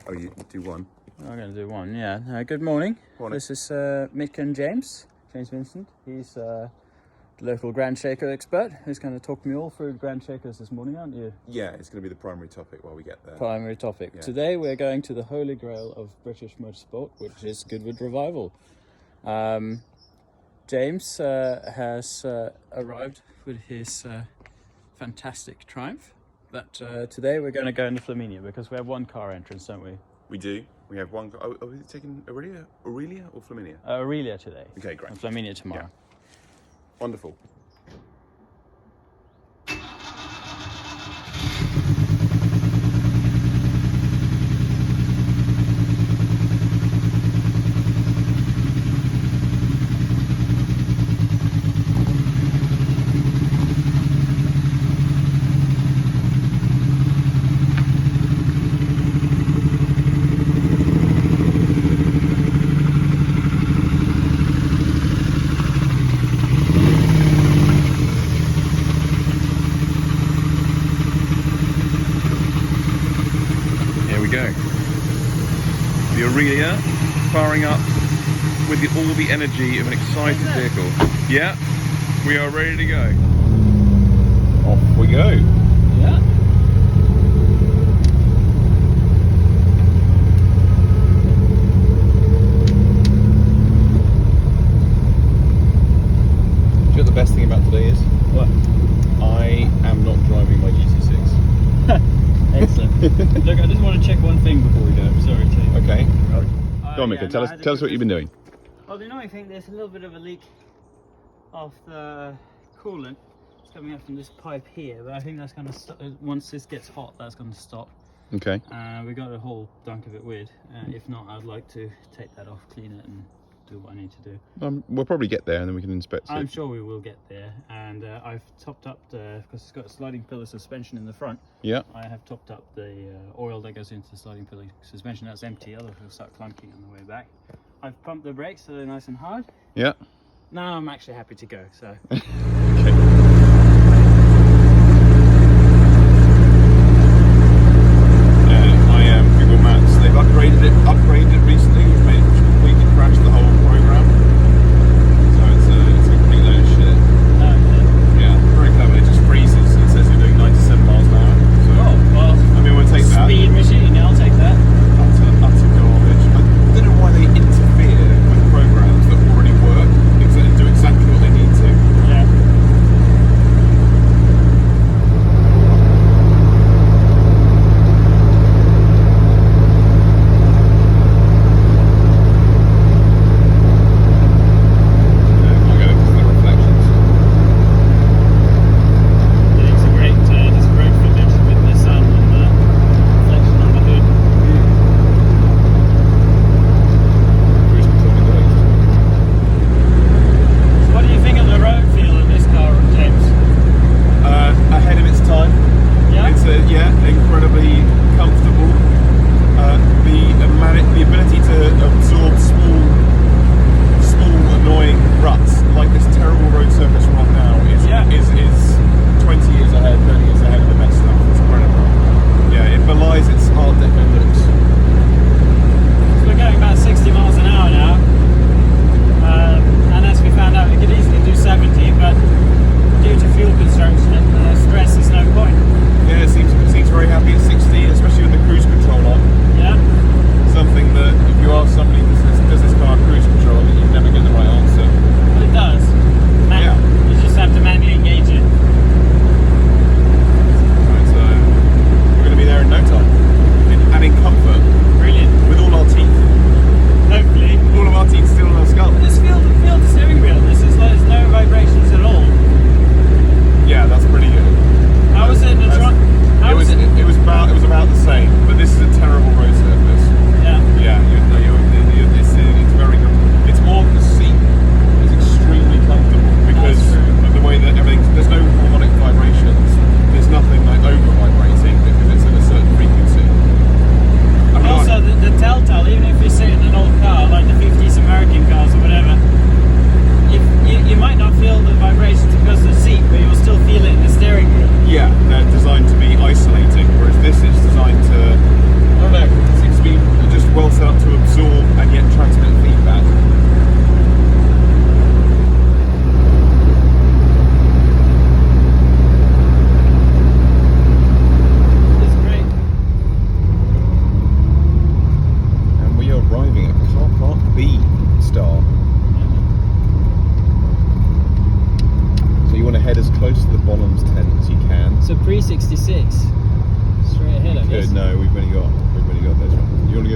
Oh, you do one? I'm going to do one, yeah. Good morning. Morning. This is Mick and James Vincent. He's the local Grand Shaker expert who's going to talk me all through Grand Shakers this morning, aren't you? Yeah, it's going to be the primary topic while we get there. Primary topic. Yeah. Today we're going to the holy grail of British motorsport, which is Goodwood Revival. James has arrived with his fantastic Triumph, but today we're going to go into Flaminia because we have one car entrance, don't we? We do. We have one. Oh, are we taking Aurelia or Flaminia? Aurelia today. Okay, great. And Flaminia tomorrow. Yeah. Wonderful. The Aurelia firing up with all the energy of an excited vehicle. Yeah, we are ready to go. Off we go. Yeah. Do you know what the best thing about today is? What? I am not driving my GT6. Excellent. Look, I just want to check one thing before we go. Sorry, Tim. Okay. Go on, yeah, Mika, tell us what you've been doing. Well, the annoying thing, there's a little bit of a leak of the coolant. It's coming up from this pipe here, but I think that's going to stop. Once this gets hot, that's going to stop. Okay. We got a whole dunk of it weird. If not, I'd like to take that off, clean it, and do what I need to do. We'll probably get there and then we can inspect it. I'm sure we will get there, and I've topped up because it's got a sliding pillar suspension in the front. Yeah. I have topped up the oil that goes into the sliding pillar suspension. That's empty, otherwise it'll start clunking on the way back. I've pumped the brakes so they're nice and hard. Yeah. Now I'm actually happy to go. So. Okay. I am Google Maps. They've upgraded it recently. We've made it completely crash the whole program. So it's a complete load of shit. Yeah, very clever. It just freezes. It says you're doing 97 miles an hour. So, Oh, well, I mean, we'll take that. Speed machine, I'll take that. Utter garbage. I don't know why they interfere with programs that already work, because they do exactly what they need to. Yeah.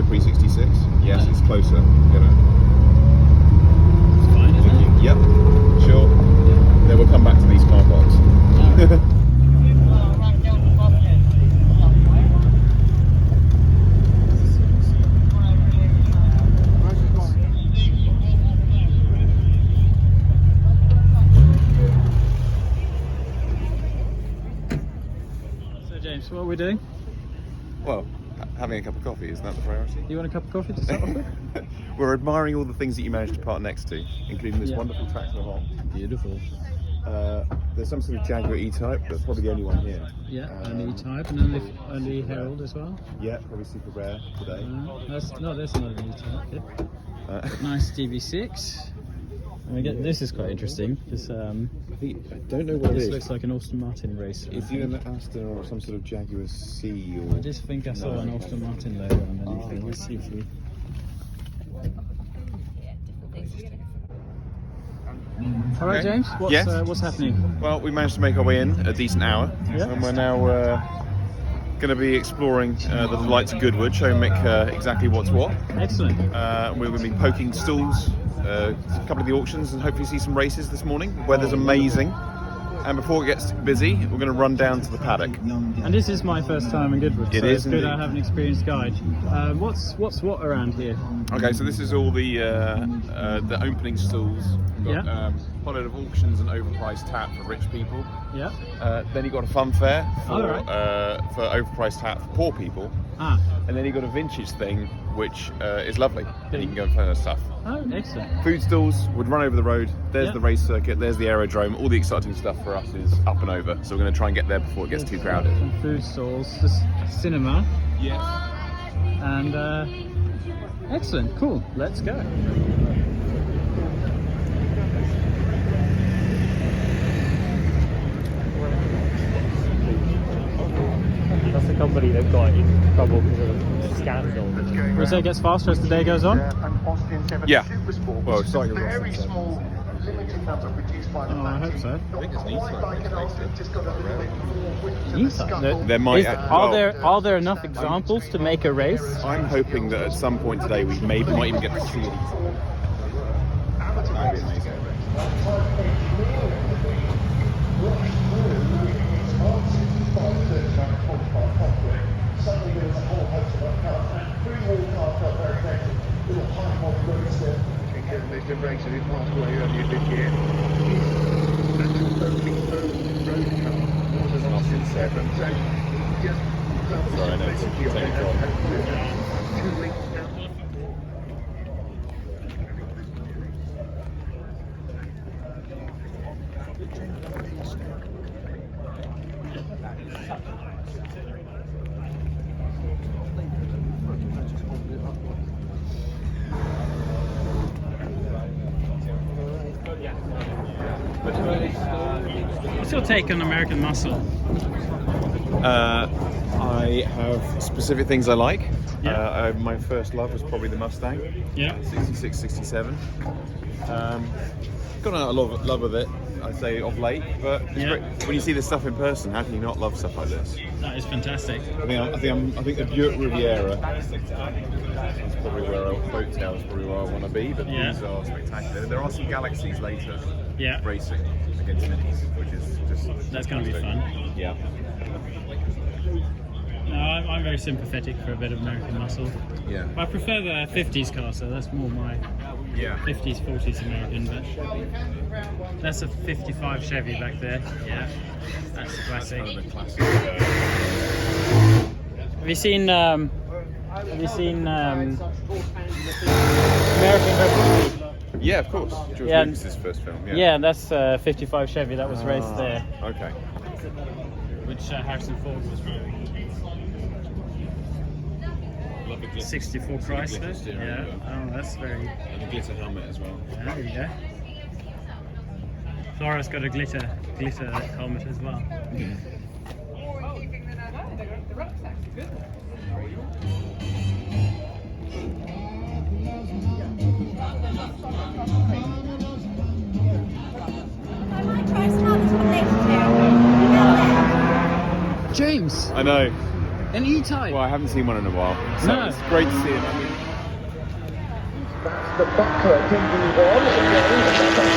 366. Yes, it's closer. It's fine, isn't it? Yep. Sure. Yeah. Then we'll come back to these car parks. So James, what are we doing? Well, having a cup of coffee, isn't that the priority? You want a cup of coffee to start off with? We're admiring all the things that you managed to park next to, including this wonderful tractor hop. Beautiful. There's some sort of Jaguar E-Type, but probably the only one here. Yeah, only E-Type and only Herald as well. Yeah, probably super rare today. That's another E-Type. Yep. Nice DV6. And we get this is quite interesting because I don't know what it this is. looks like an Aston Martin racer. It's either an Aston or some sort of Jaguar C or... I just think I saw an Aston Martin logo underneath it. Let's see if we... All right, James. What's happening? Well, we managed to make our way in a decent hour, and we're now going to be exploring the delights of Goodwood, showing Mick exactly what's what. Excellent. We're going to be poking stalls, a couple of the auctions, and hopefully see some races this morning. The weather's amazing. And before it gets busy, we're going to run down to the paddock. And this is my first time in Goodwood, so it's good I have an experienced guide. What's what around here? Okay, so this is all the opening stalls. We've got a lot of auctions and overpriced tap for rich people. Yeah. Then you've got a fun fair for, right. For overpriced tap for poor people. And then you've got a vintage thing, which is lovely. And you can go and find that stuff. Oh, excellent. Food stalls would run over the road. There's the race circuit, there's the aerodrome. All the exciting stuff for us is up and over. So we're going to try and get there before it gets too crowded. Some food stalls, just cinema. Yes. And excellent, cool. Let's go. That's the company that got in trouble because of a scandal. Would you say it gets faster as the day goes on? Yeah. Well, it's starting very small, limited number produced by the Oh, I hope so. I think it's E-Type. There might Are there enough examples to make a race? I'm hoping that at some point today we might even get to see it. That'd be amazing. They've been racing in passed away earlier this year. Austin 7. Sorry, no, it's taking What's your take on American muscle? I have specific things I like. Yeah. My first love was probably the Mustang. Yeah. 66, 67. Got a lot of love with it, I'd say, of late. But it's great. When you see this stuff in person, how can you not love stuff like this? That is fantastic. I think the Buick Riviera is probably boat tail is probably where I want to be. But these are spectacular. There are some Galaxies later. Yeah. Racing against minis, which is just That's going to be fun. Yeah. No, I'm very sympathetic for a bit of American muscle. Yeah. I prefer the 50s car, so that's more my 50s, 40s American. But that's a 55 Chevy back there. Yeah, that's a classic. Kind of a classic. Have you seen American Revolution? Yeah, of course. George Lucas's first film. Yeah, that's 55 Chevy that was raced there. Okay. Which Harrison Ford was driving. 64 Chrysler. Yeah. Oh, that's very. And a glitter helmet as well. There you go. Flora's got a glitter helmet as well. James! I know. An E-Type? Well, I haven't seen one in a while, so No. it's great to see him. I mean, That's the Buckler DB1.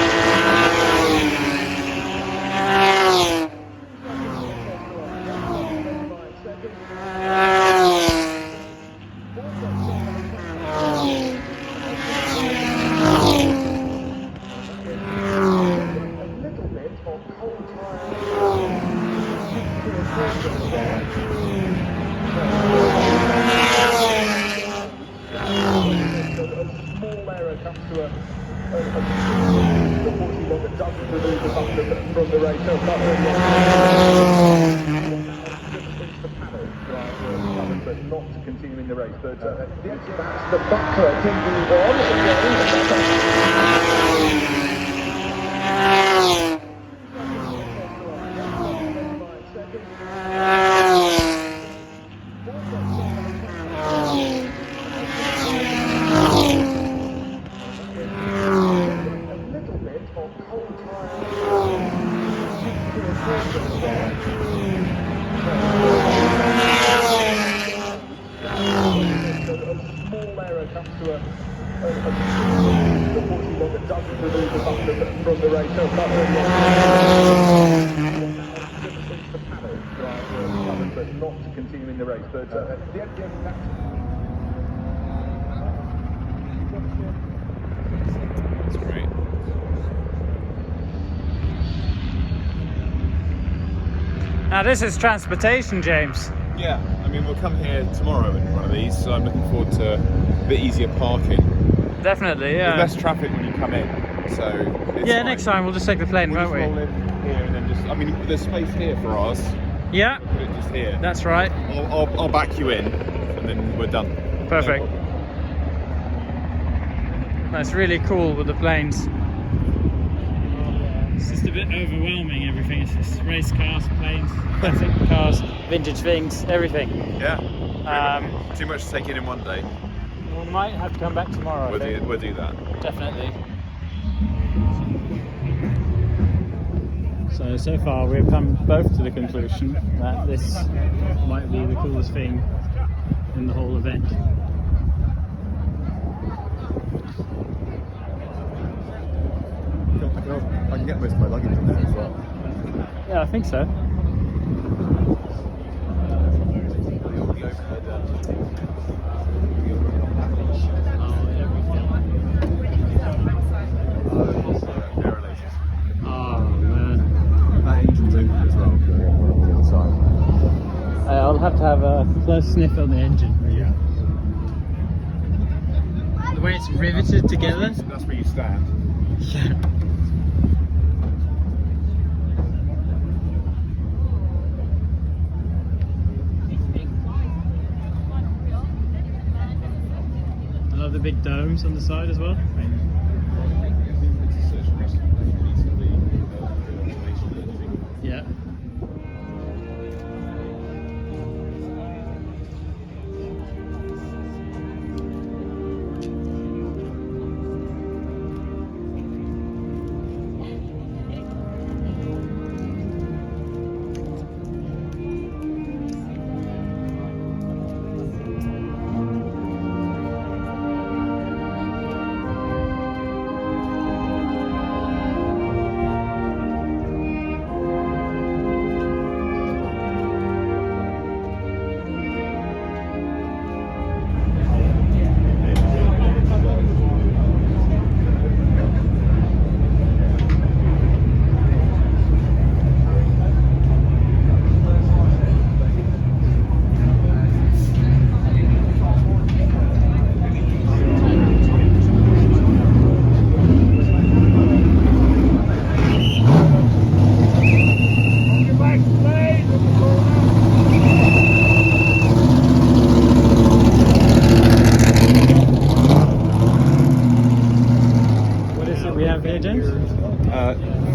From the race, so not really but not continuing the race. But that's the Buckler DB1. From the race, so not really but not continuing the race. But it's great. Now this is transportation, James. Yeah, I mean, we'll come here tomorrow in one of these, so I'm looking forward to a bit easier parking. Definitely, There's yeah. less traffic when you come in, so it's Yeah, fine. next time we'll just take the plane, We'll won't just we? roll in here and then just, I mean, there's space here for ours. Yeah, Put it just here. that's right. I'll back you in, and then we're done. Perfect. That's really cool with the planes. It's just a bit overwhelming, everything. It's just race cars, planes, classic cars, vintage things, everything. Yeah. Um, Too much to take in one day. We might have to come back tomorrow. I think. We'll do that. Definitely. So far we've come both to the conclusion that this might be the coolest thing in the whole event. I can get most of my luggage in there as well. Yeah, I think so. I'll have to have a close sniff on the engine. Yeah. The way it's riveted together. That's where you stand. Yeah. I love the big domes on the side as well. Yeah.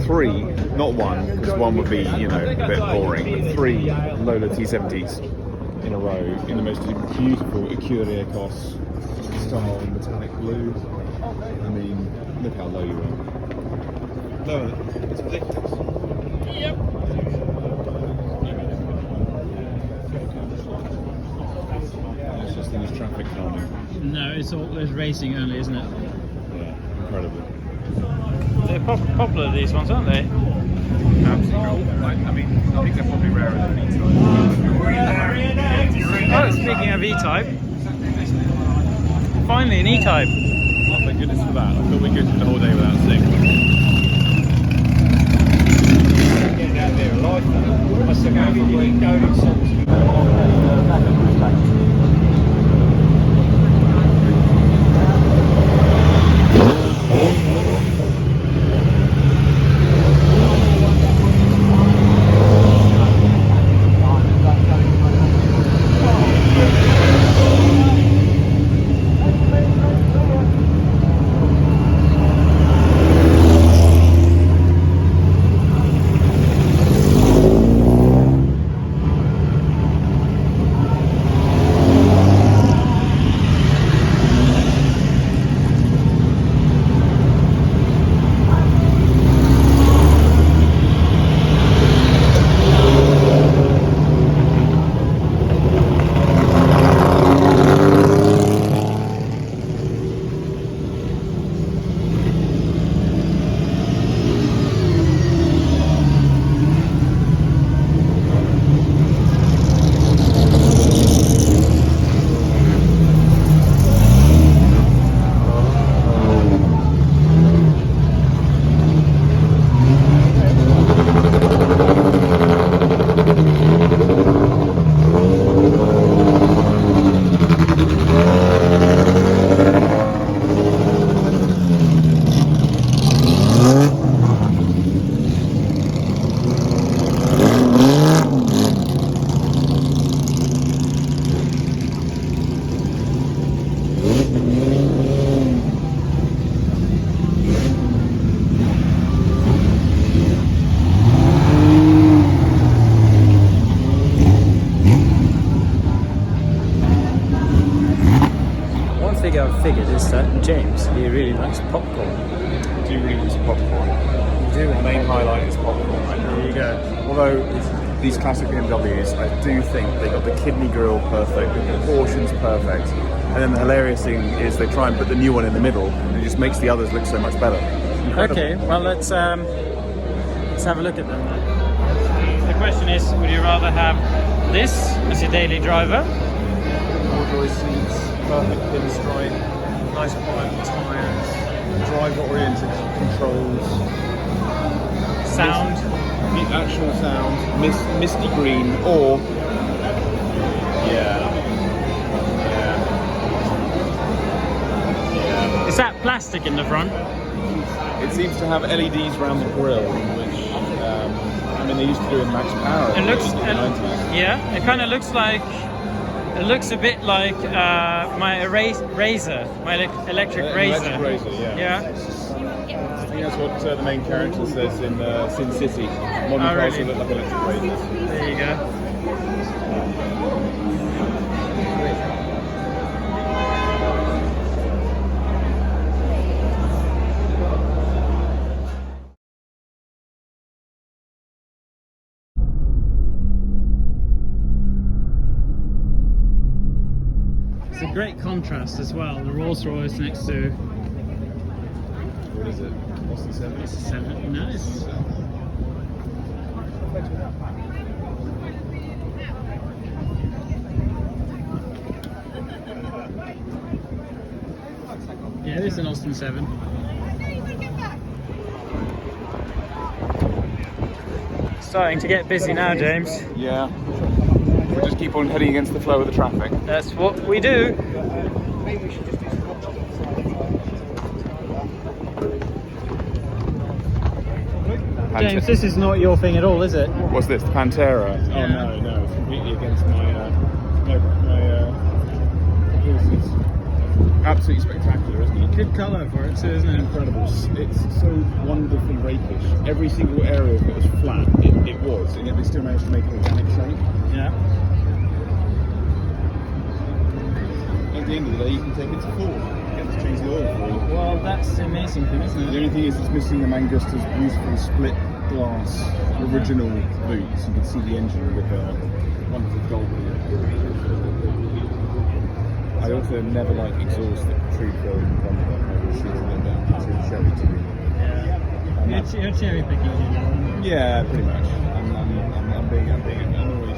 Three, not one, because one would be, you know, a bit boring, but three Lola T70s in a row in the most beautiful Curiosities style metallic blue. I mean, look how low you are. No, it's ridiculous. Yep. traffic calming. No, it's racing only, isn't it? Yeah, incredible. They're popular, these ones, aren't they? Absolutely. I mean, I think they're probably rarer than E-Type. Oh, speaking of E-Type, finally an E-Type. Oh, thank goodness for that. I thought we could do the whole day without seeing them. Getting out there alive now. I said, maybe you didn't go in songs. I've figured is that James, he really likes popcorn. I do really use popcorn. You do? The main highlight is popcorn. There you go. Although these classic BMWs, I do think they got the kidney grille perfect, the proportions perfect, and then the hilarious thing is they try and put the new one in the middle, and it just makes the others look so much better. Incredible. Okay, well let's have a look at them then. The question is, would you rather have this as your daily driver? Corduroy seats, perfect pinstripe, nice quiet tyres, driver-oriented controls, Sound. the actual sound, misty green, or yeah. Is that plastic in the front? It seems to have LEDs around the grille, which I mean they used to do in Max Power. It looks, in the 90s. yeah, it kind of looks like, it looks a bit like my Razor, my electric Razor. Electric Razor, yeah. I think that's what the main character says in Sin City. Modern cars really? look like electric razors. There you go. It's a great contrast as well. The Rolls Royce next to. What is it? Austin 7? It's a 7. Nice. Yeah, this is an Austin 7. Starting to get busy now, James. Yeah. We just keep on heading against the flow of the traffic. That's what we do. James, this is not your thing at all, is it? What's this? The Pantera? Yeah. Oh no, it's completely against my courses. Absolutely spectacular, isn't it? Good colour for it too, isn't it? Incredible. It's so wonderfully rakish. Every single area of it was flat. It was, and yet they still managed to make an organic shape. Yeah. At the end of the day, you can take it to Ford. Get to change the oil for you. Well, that's the amazing thing, isn't The it? only thing is it's missing the Mangusta's beautiful split glass original boots. You can see the engine with a wonderful gold. I also never like exhaust that protrude further in front of it. Maybe shooting it down. It's really Chevy to me. You're cherry picking, you know. Yeah, pretty much. I'm being annoyed.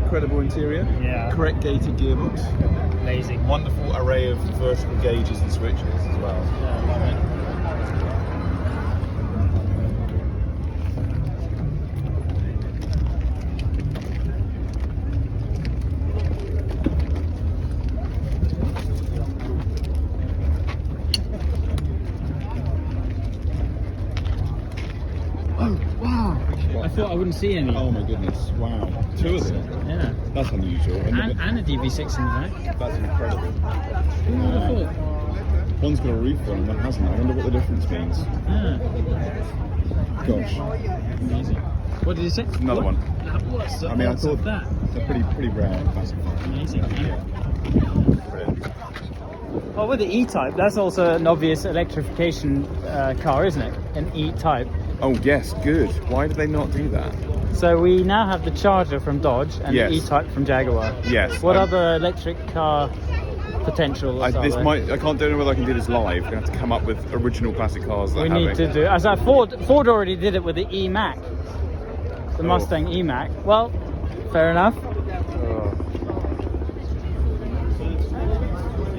Incredible interior. Yeah. Correct gated gearbox. Amazing. Wonderful array of vertical gauges and switches as well. Yeah, love it. Oh, wow! I thought I wouldn't see any. Oh my goodness, wow. 2 of them. Yeah. That's unusual. And a DV6 in the back. That's incredible. Who would have thought? One's got a roof on and one hasn't. I wonder what the difference means. Yeah. Gosh. Amazing. What did you say? Another one. What's the I mean, I odds thought of that? it's a pretty rare classic car. Amazing. Brilliant. Oh, with the E-Type, that's also an obvious electrification car, isn't it? An E-Type. Oh yes, good. Why did they not do that? So we now have the Charger from Dodge and Yes. the E-Type from Jaguar. Yes. What other electric car potentials are there? I don't know whether I can do this live. We're going to have to come up with original classic cars that We have need it. to do, as Ford already did it with the E-Mac, the Mustang E-Mac. Well, fair enough.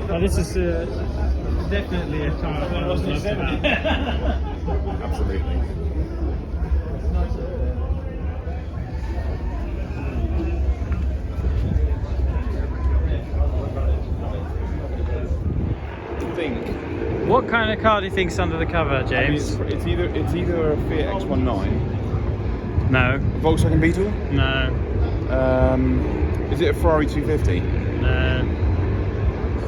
Oh, this is definitely a car that I would love to have. Absolutely. What kind of car do you think's under the cover, James? I mean, it's either a Fiat X19, No. a Volkswagen Beetle. No. Is it a Ferrari 250? No.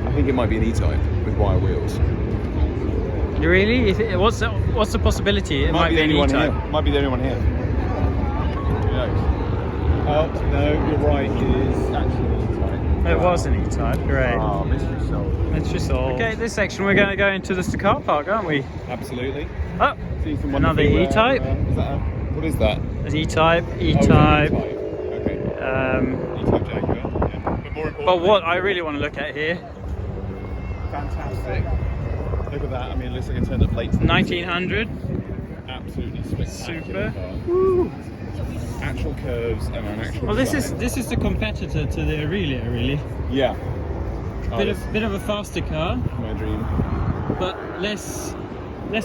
I think it might be an E-Type with wire wheels. Really? What's the possibility? It might be an E-Type. Might be the only one here. Who knows? Oh no, you're right. It is actually an E-Type. It was an E-Type. Great. Oh, mystery solved. It's solved. Okay, this section we're going to go into the car park, aren't we? Absolutely. Oh, See some another wonderful, E-Type. What is that? There's E-Type, Oh, E-Type. okay. E-Type Jaguar. Yeah. But more importantly, But what I really want to look at here, fantastic. Look at that. I mean, it looks like a turn of plates. 1900. Absolutely spectacular. Super. Car. Actual curves and an actual. Well, this design. is the competitor to the Aurelia, really. Yeah. Oh, Bit of a faster car, my dream. but less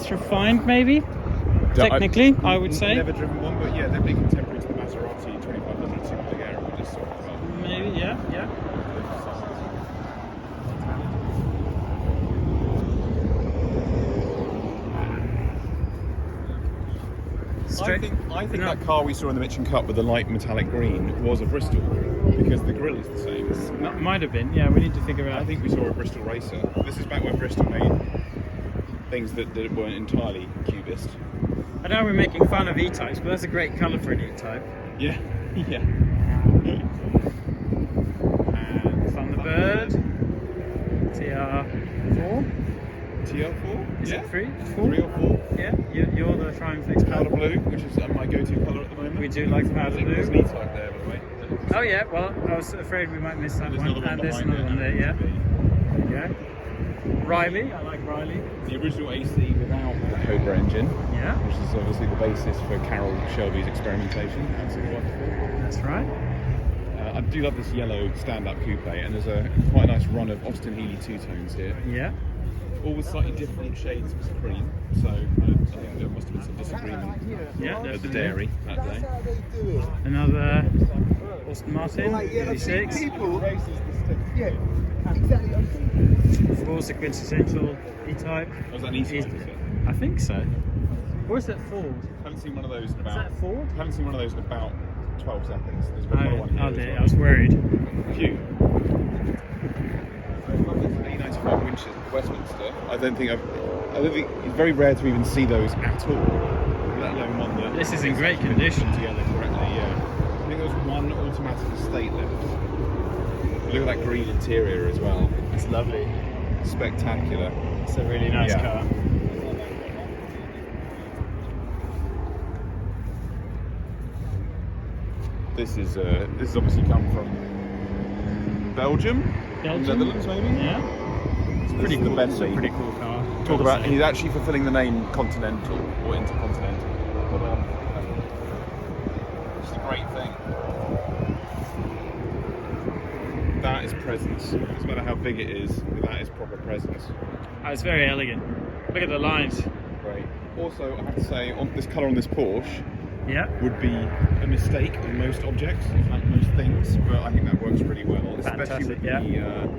refined, maybe. Technically, I would say. Never driven one, but yeah, they're big contemporary to the Maserati 2500 Superleggera we just saw as well. Maybe, yeah. I think that car we saw in the Mitchin Cup with the light metallic green was a Bristol because the grille is the same. Might have been. Yeah, we need to figure out. I think we saw a Bristol racer. This is back when Bristol made things that weren't entirely cubist. I know we're making fun of E-Types, but that's a great colour for an E-Type. Yeah, yeah. And Thunderbird. TR4. TR4? Is yeah. it 3? 3 or 4. Yeah, you're the Triumph Powder expert. blue, which is my go-to colour at the moment. We do like powder blue. There's an E-Type there, by the way. Oh yeah, well, I was afraid we might miss that There's one. another one And there's behind another one there, yeah. Yeah. Riley, I like Riley. The original AC without the Cobra engine, Yeah, which is obviously the basis for Carroll Shelby's experimentation. Absolutely wonderful. that's right. I do love this yellow stand-up coupe, and there's a quite a nice run of Austin Healey two-tones here, Yeah. all with slightly different shades of cream. So I think there must have been some disagreement Yeah, at the definitely. dairy that day. Another Aston Martin, 86. Of course, the quintessential E-Type. Was that an E-Type? Is it? I think so. Or is that Ford? Haven't seen one of those in Is about. that Ford? Haven't seen one of those in about 12 seconds. There's another one here Oh as dear, well. I was worried. Phew. I love this A95 winches at Westminster. I don't think it's very rare to even see those at all. Let alone one that This is in great condition. together correctly. Yeah. I think there was one automatic estate left. Look at that green interior as well. It's lovely. Spectacular. It's a really nice Yeah. car. This is obviously come from Belgium, Netherlands maybe. Yeah. It's Pretty cool. The Bentley. Pretty cool car. Talk about, he's actually fulfilling the name Continental or Intercontinental. But it's a great thing. That is presence. It doesn't matter how big it is, that is proper presence. Oh, it's very elegant. Look at the lines. Great. Also, I have to say, on this colour on this Porsche Yeah. would be a mistake on most objects, in fact most things, but I think that works pretty well. Especially Fantastic, with yeah. the,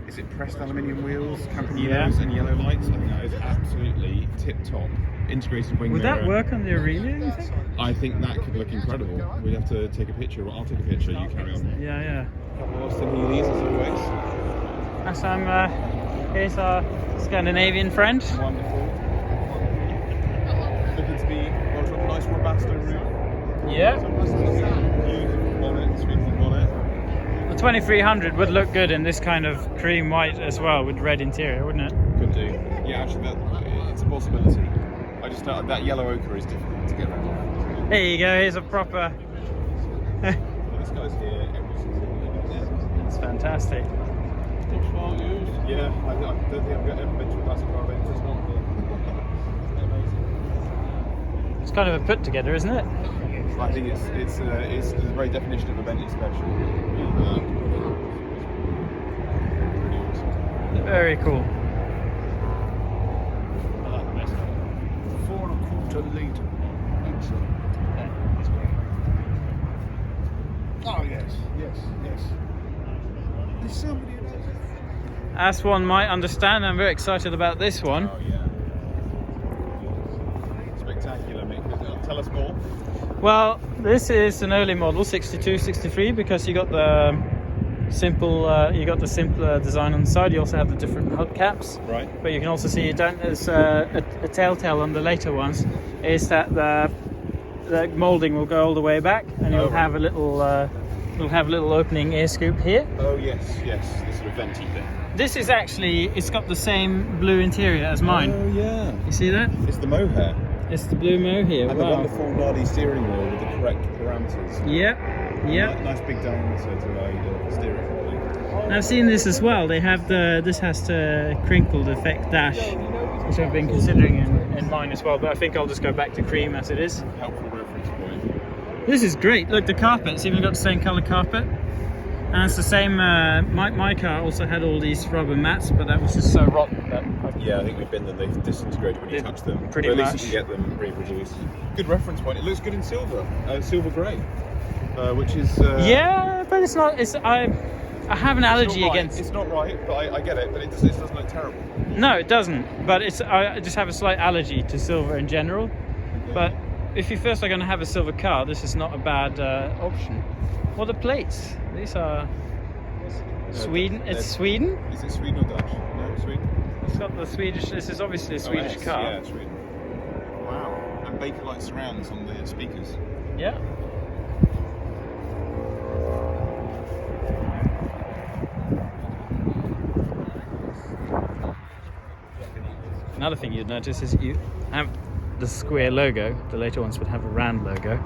is it pressed aluminium wheels, Campaninos and yellow lights? I think that is absolutely tip-top. Integrated wing Would mirror. that work on the Aurelia, you think? I think that could look incredible. We'd have to take a picture. Well, I'll take a picture, you carry on. Yeah, yeah. Couple of Austin Healey's as always. That's here's our Scandinavian friend. Wonderful. Looking to be got a nice Robusto room. Yeah. Beautiful bonnet, sweeping bonnet. The 2300 would look good in this kind of cream white as well with red interior, wouldn't it? Could do. Yeah, actually, it's a possibility. I just that yellow ochre is difficult to get around. There you go. Here's a proper. This guy's here every single day. It's fantastic. Yeah, I don't think I've ever been to a classic car event. It's not amazing. It's kind of a put together, isn't it? I think it's the very definition of a Bentley special. Pretty awesome. Very cool. I like the best. 4.25 litre. Excellent. That's great. Oh yes. There's somebody who knows it. As one might understand, I'm very excited about this one. Oh yeah. Spectacular, Mick. Tell us more. Well, this is an early model, 62, 63, because you got the simpler design on the side. You also have the different hubcaps. Right. But you can also see there's a telltale on the later ones is that the moulding will go all the way back, and you'll have a little opening air scoop here. Oh yes. This sort of venti thing. This is actually, it's got the same blue interior as mine. Oh yeah. You see that? It's the mohair. It's the blue mohair. And the wonderful Nardi steering wheel with the correct parameters. Yep. Nice big diameter to allow you to steer it properly. And I've seen this as well. They have this has the crinkled effect dash, which I've been considering in mine as well. But I think I'll just go back to cream as it is. Helpful reference point. This is great. Look, the carpet. It's even got the same color carpet. And it's the same, my car also had all these rubber mats, but that was just so rotten that Yeah, I think we've been there, they've disintegrated when you touch them. Pretty but at much. least you can get them reproduced. Good reference point. It looks good in silver, silver grey, which is... yeah, but it's not, I have an allergy against... It's not right, but I get it, but it doesn't look terrible. No, it doesn't, but I just have a slight allergy to silver in general. Okay. But if you first are going to have a silver car, this is not a bad option. Well, the plates, these are Sweden. It's Sweden. Is it Sweden or Dutch? No, Sweden. It's got the Swedish. This is obviously a Swedish car. Yeah, Sweden. Wow. And Bakelite surrounds on the speakers. Yeah. Another thing you'd notice is you have the square logo. The later ones would have a round logo.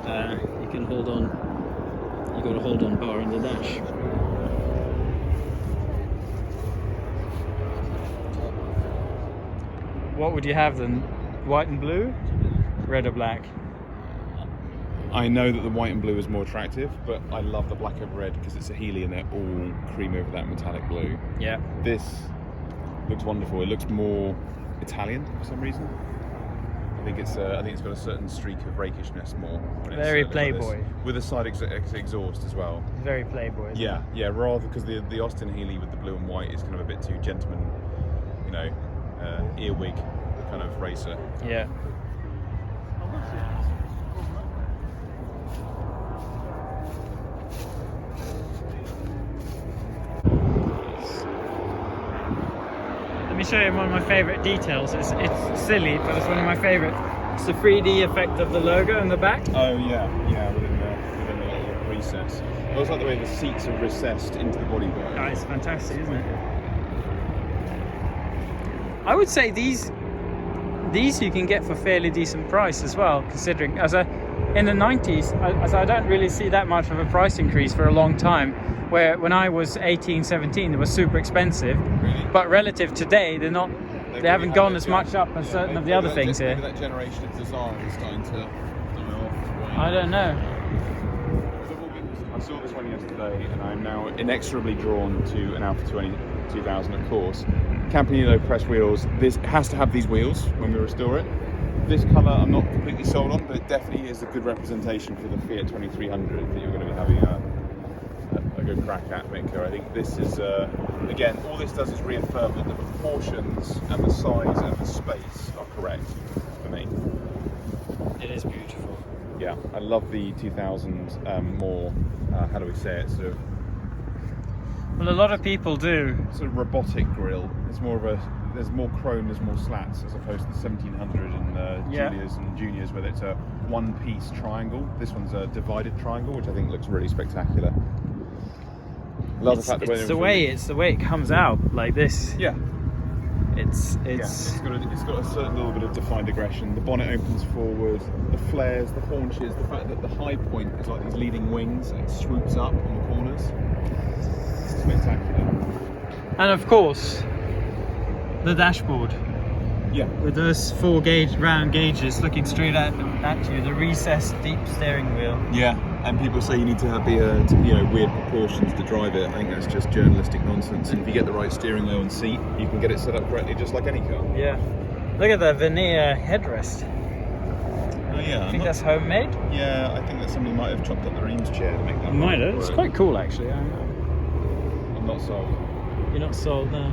And you can hold on. You got a hold-on bar in the dash. What would you have then? White and blue, red or black? I know that the white and blue is more attractive, but I love the black and red because it's a Healey and they're all cream over that metallic blue. Yeah. This looks wonderful. It looks more Italian for some reason. I think it's got a certain streak of rakishness more. Very Playboy. With a side exhaust as well. Very Playboy. Yeah, rather because the Austin Healey with the blue and white is kind of a bit too gentleman, earwig kind of racer. Yeah. Let me show you one of my favourite details. It's silly, but it's one of my favourite. It's the 3D effect of the logo in the back. Oh yeah, within the little recess. I also like the way the seats are recessed into the bodywork. Oh, it's fantastic, isn't it? I would say these these you can get for fairly decent price as well, considering in the 90s, I don't really see that much of a price increase for a long time. Where when I was 18, 17, they were super expensive, Really? but relative today, they're not. They haven't gone as much up as certain of the other things here. Maybe that generation of design is starting to die off. I don't know. I saw this one yesterday, and I'm now inexorably drawn to an Alpha 2000, of course. Campanile press wheels. This has to have these wheels when we restore it. This colour I'm not completely sold on, but it definitely is a good representation for the Fiat 2300 that you're going to be having a good crack at, Mick. I think this is, again, all this does is reaffirm that the proportions and the size and the space are correct for me. It is beautiful. Yeah, I love the 2000 more, how do we say it, sort of... Well, a lot of people do. Sort of robotic grille. It's more of there's more chrome, there's more slats, as opposed to the 1700 and Julias and Juniors, where it's a one-piece triangle. This one's a divided triangle, which I think looks really spectacular. Love the fact that it's the way it comes out like this. Yeah. It's got a certain little bit of defined aggression. The bonnet opens forward, the flares, the haunches, the fact that the high point is like these leading wings, and it swoops up on the corners. It's spectacular. And of course, the dashboard. Yeah. With those 4 round gauges looking straight at you, the recessed deep steering wheel. Yeah, and people say you need to be weird proportions to drive it. I think that's just journalistic nonsense. And if you get the right steering wheel and seat, you can get it set up correctly, just like any car. Yeah. Look at the veneer headrest. Oh yeah. I think that's homemade. Yeah, I think that somebody might have chopped up the Reams chair to make that. Might have. It's quite cool, actually. I'm not sold. You're not sold now.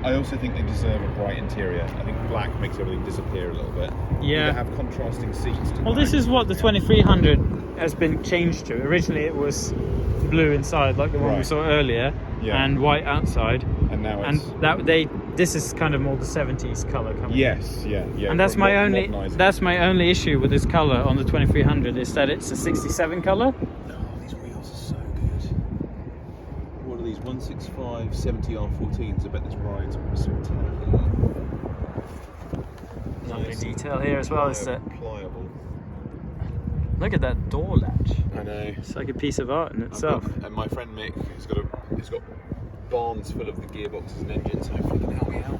I also think they deserve a bright interior. I think black makes everything disappear a little bit. Yeah. They have contrasting seats. Well, this is what the 2300 has been changed to. Originally, it was blue inside, like the one we saw earlier, and white outside. And now it's... this is kind of more the 70s color coming. Yes, yeah. And that's my only issue with this color on the 2300 is that it's a 67 color. These wheels are so good. What are these? 165 70 R14s. I bet this ride's spectacular. Lovely detail here as well. Is that pliable? Look at that door latch. I know. It's like a piece of art in itself. And my friend Mick has got barns full of the gearboxes and engines. Hopefully, can help me out.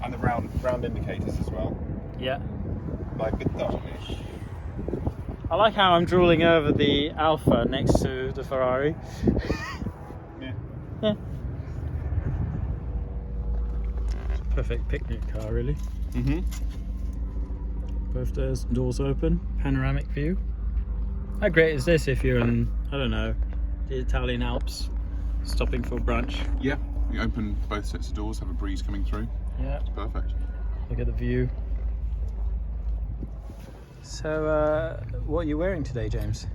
And the round indicators as well. Yeah. Like good stuff. I like how I'm drooling over the Alpha next to the Ferrari. Yeah. It's a perfect picnic car, really. Mm-hmm. Both doors open, panoramic view. How great is this if you're in, I don't know, the Italian Alps, stopping for brunch? Yeah, you open both sets of doors, have a breeze coming through. Yeah. It's perfect. Look at the view. So, what are you wearing today, James?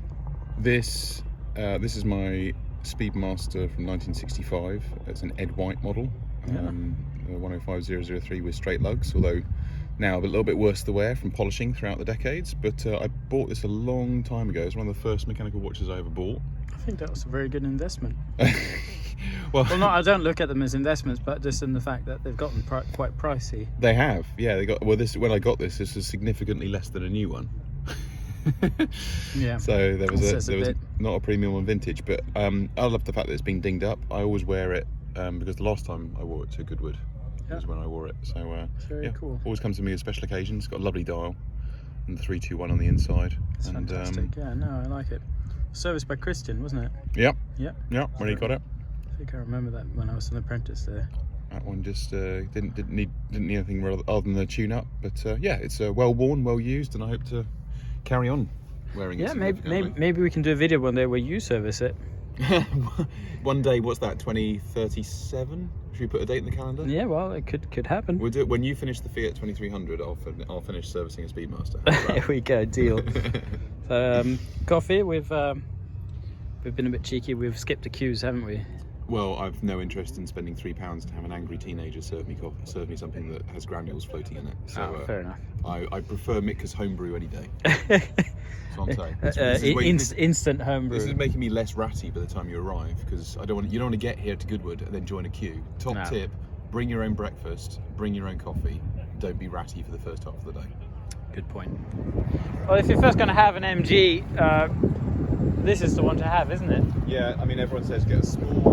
This is my Speedmaster from 1965. It's an Ed White model. The 105003 with straight lugs, although now a little bit worse the wear from polishing throughout the decades. But I bought this a long time ago. It's one of the first mechanical watches I ever bought. I think that was a very good investment. well, I don't look at them as investments, but just in the fact that they've gotten quite pricey. They have, yeah. They got when I got this was significantly less than a new one. Yeah. So there was not a premium on vintage, but I love the fact that it's been dinged up. I always wear it because the last time I wore it to Goodwood was when I wore it. So it's very cool. Always comes to me as special occasions. It's got a lovely dial and the 321 on the inside. It's fantastic. Yeah, no, I like it. Serviced by Christian, wasn't it? Yep. Yep. Yeah. When he got it. I think I remember that when I was an apprentice there. That one just didn't need anything other than the tune-up, but yeah, it's well worn, well used, and I hope to carry on wearing it. Yeah, maybe we can do a video one day where you service it. One day, what's that? 2037? Should we put a date in the calendar? Yeah, well, it could happen. We'll do it when you finish the Fiat 2300. I'll finish servicing a Speedmaster. There we go, deal. So, coffee. We've been a bit cheeky. We've skipped the queues, haven't we? Well, I've no interest in spending £3 to have an angry teenager serve me something that has granules floating in it. So fair enough. I prefer Mitka's homebrew any day. That's what I'm saying. Instant homebrew. This is making me less ratty by the time you arrive, because you don't want to get here to Goodwood and then join a queue. Top tip: bring your own breakfast, bring your own coffee, don't be ratty for the first half of the day. Good point. Well, if you're first going to have an MG, this is the one to have, isn't it? Yeah, I mean, everyone says get a small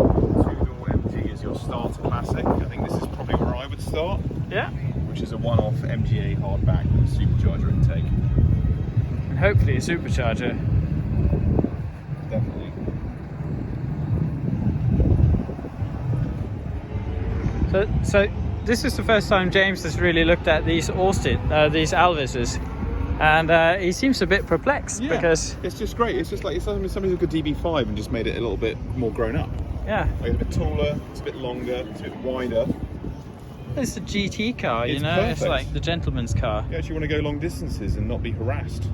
two-door MG as your starter classic. I think this is probably where I would start. Yeah. Which is a one-off MGA hardback with a supercharger intake. And hopefully a supercharger. Definitely. So this is the first time James has really looked at these these Alvises, and he seems a bit perplexed because it's just great. It's just like it's somebody took a DB5 and just made it a little bit more grown up. Yeah, like it's a bit taller, it's a bit longer, it's a bit wider. It's a GT car, you know. Perfect. It's like the gentleman's car. You actually want to go long distances and not be harassed.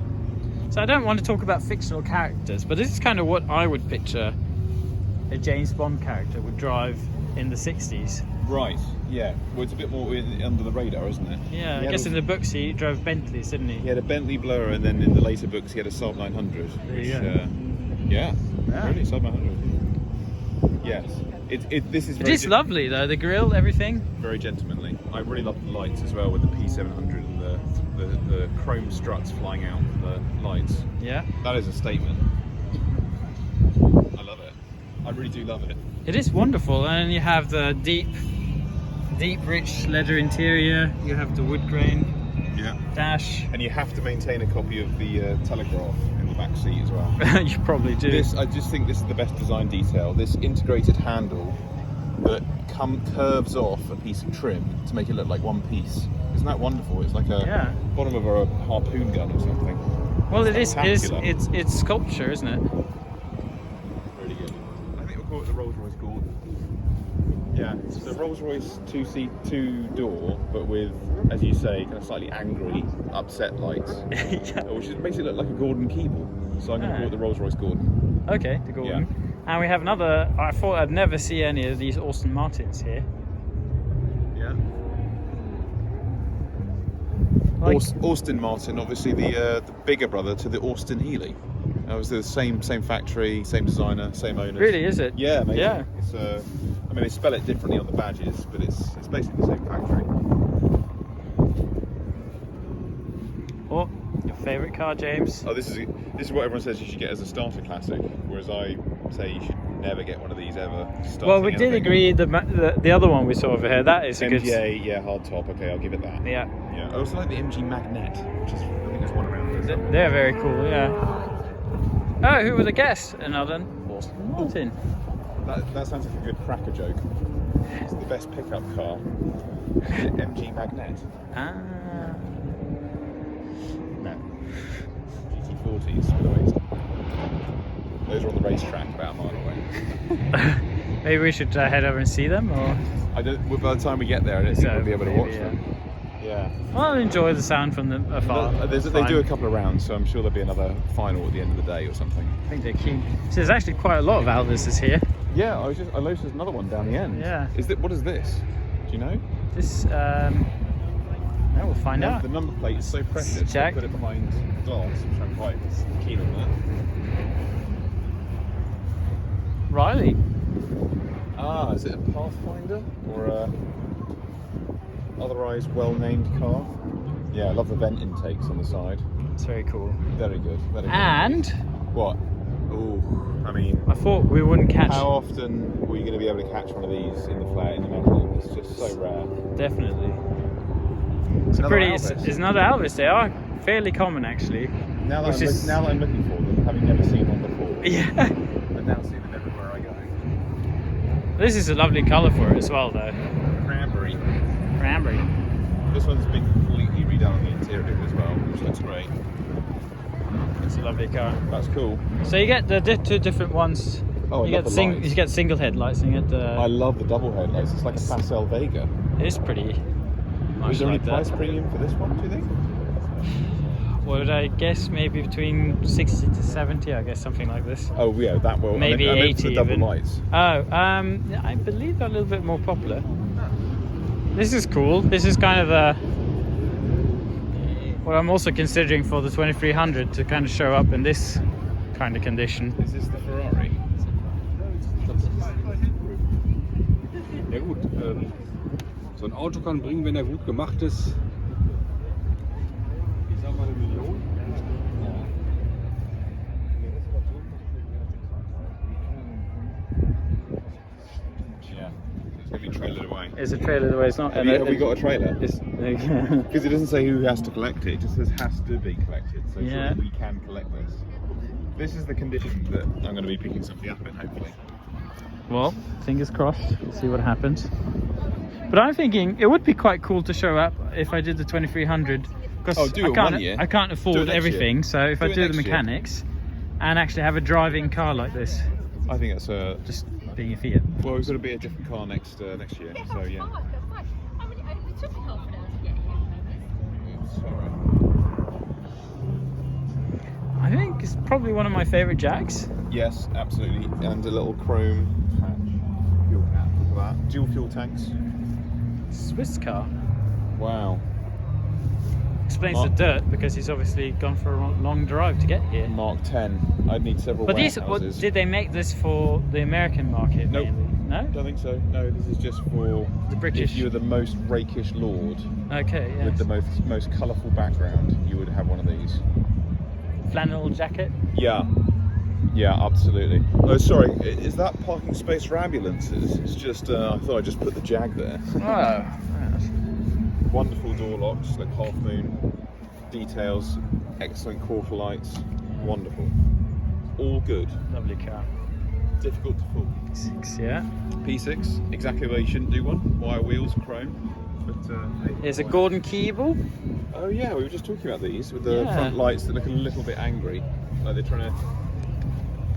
So I don't want to talk about fictional characters, but this is kind of what I would picture a James Bond character would drive in the 60s. Right, yeah. Well, it's a bit more under the radar, isn't it? Yeah, I guess in the books he drove Bentleys, didn't he? He had a Bentley blower, and then in the later books he had a Saab 900. There you go. Yeah, really, Saab 900. Yes. This is It is lovely though, the grille, everything. Very gentlemanly. I really love the lights as well with the P700 and the chrome struts flying out from the lights. Yeah. That is a statement. I love it. I really do love it. It is wonderful, and you have the deep, rich leather interior. You have the wood grain dash. And you have to maintain a copy of the Telegraph in the back seat as well. You probably do. I just think this is the best design detail. This integrated handle that curves off a piece of trim to make it look like one piece. Isn't that wonderful? It's like a bottom of a harpoon gun or something. Well, it's sculpture, isn't it? Really good. I think we'll call it the Rolls-Royce Gordon. Yeah, it's a Rolls-Royce two-door, but with, as you say, kind of slightly angry, upset lights. Which makes it look like a Gordon Keeble. So I'm going to call it the Rolls-Royce Gordon. Okay, the Gordon. Yeah. And we have another. I thought I'd never see any of these Aston Martins here. Yeah. Like, Austin Martin, obviously the bigger brother to the Austin Healey. That was the same factory, same designer, same owners. Really, is it? Yeah, amazing. Yeah. It's I mean, they spell it differently on the badges, but it's basically the same factory. Oh, your favourite car, James? Oh, this is what everyone says you should get as a starter classic, whereas I say you should never get one of these ever. Well, we did agree the other one we saw over here. That is a good. MGA, yeah, hard top. Okay, I'll give it that. Yeah. Yeah. I also like the MG Magnet, which is I think there's one around here. They're very cool. Yeah. Oh, who would have guessed? Another Aston Martin. That sounds like a good cracker joke. It's the best pickup car. MG Magnet. Ah. No. GT40s. Those are on the racetrack about a mile away. Maybe we should head over and see them, or. I don't. Well, by the time we get there, I don't think we'll be able to watch them. Yeah. Well, I'll enjoy the sound from them afar. They do a couple of rounds, so I'm sure there'll be another final at the end of the day or something. I think they're keen. So there's actually quite a lot of Alvises here. Yeah, I noticed there's another one down the end. Yeah. What is this? Do you know? This, we'll find out. The number plate is so precious. Check. Put it behind glass, which I'm quite keen on that. Riley. Ah, is it a Pathfinder or a otherwise well-named car? Yeah, I love the vent intakes on the side. It's very cool. Very good. Very good. And what? Oh, I mean, I thought we wouldn't catch. How often were you going to be able to catch one of these in the metal? It's just so rare. Definitely. It's It's another Alvis. They are fairly common, actually. Now that I'm looking for them, having never seen one before. Yeah. But now see them everywhere I go. This is a lovely colour for it as well, though. Cranberry. Cranberry. This one's been completely redone on the interior as well, which looks great. It's a lovely car. That's cool. So you get the two different ones. Oh, I love the lights. You get single headlights and you get the. I love the double headlights. It's like a Facel Vega. It is pretty. Is there any price premium for this one? Do you think? Would I guess maybe between 60 to 70? I guess something like this. Oh yeah, that will. Maybe I meant 80 for the double even. lights. Oh, I believe they're a little bit more popular. This is cool. This is kind of the. What I'm also considering for the 2300 to kind of show up in this kind of condition. Is this the Ferrari? Ja gut, so ein Auto kann bringen, wenn er gut gemacht ist, Yeah, it's going to be trailered away. It's a trailer the way it's not. Have we got a trailer? It's, Because it doesn't say who has to collect it, it just says has to be collected. So Yeah. surely we can collect this. This is the condition that I'm going to be picking something up in, hopefully. well, fingers crossed. We'll see what happens. But I'm thinking it would be quite cool to show up if I did the 2300. Because do it 1 year. I can't Do it afford next everything. year. So if I Do it do the next year. mechanics and actually have a driving car like this, I think that's a... just being a Fiat. Well, we've got to be a different car next year, so yeah. I mean, it took me half an hour to get here. Sorry. I think it's probably one of my favourite Jags. Yes, absolutely. And a little chrome patch. Fuel cap. Look at that. Dual fuel tanks. Swiss car. Wow. Explains Mark- the dirt because he's obviously gone for a long drive to get here. Mark 10. I'd need several But these, warehouses. did they make this for the American market Nope. mainly? No? Don't think so. No, this is just for The British. If you're the most rakish lord Okay, yeah. with the most colourful background, you would have one of these. Flannel jacket. Yeah. Yeah, absolutely. Oh, sorry. Is that parking space for ambulances? It's just, I thought I'd just put the Jag there. Oh, Wonderful door locks, like half moon details, excellent quarter lights, wonderful. All good. lovely car. Difficult to fool. 6, yeah. P6, exactly where you shouldn't do one. Wire wheels, chrome. But hey, Here's a why- Gordon Keeble. Oh yeah, we were just talking about these with the Yeah. front lights that look a little bit angry, like they're trying to.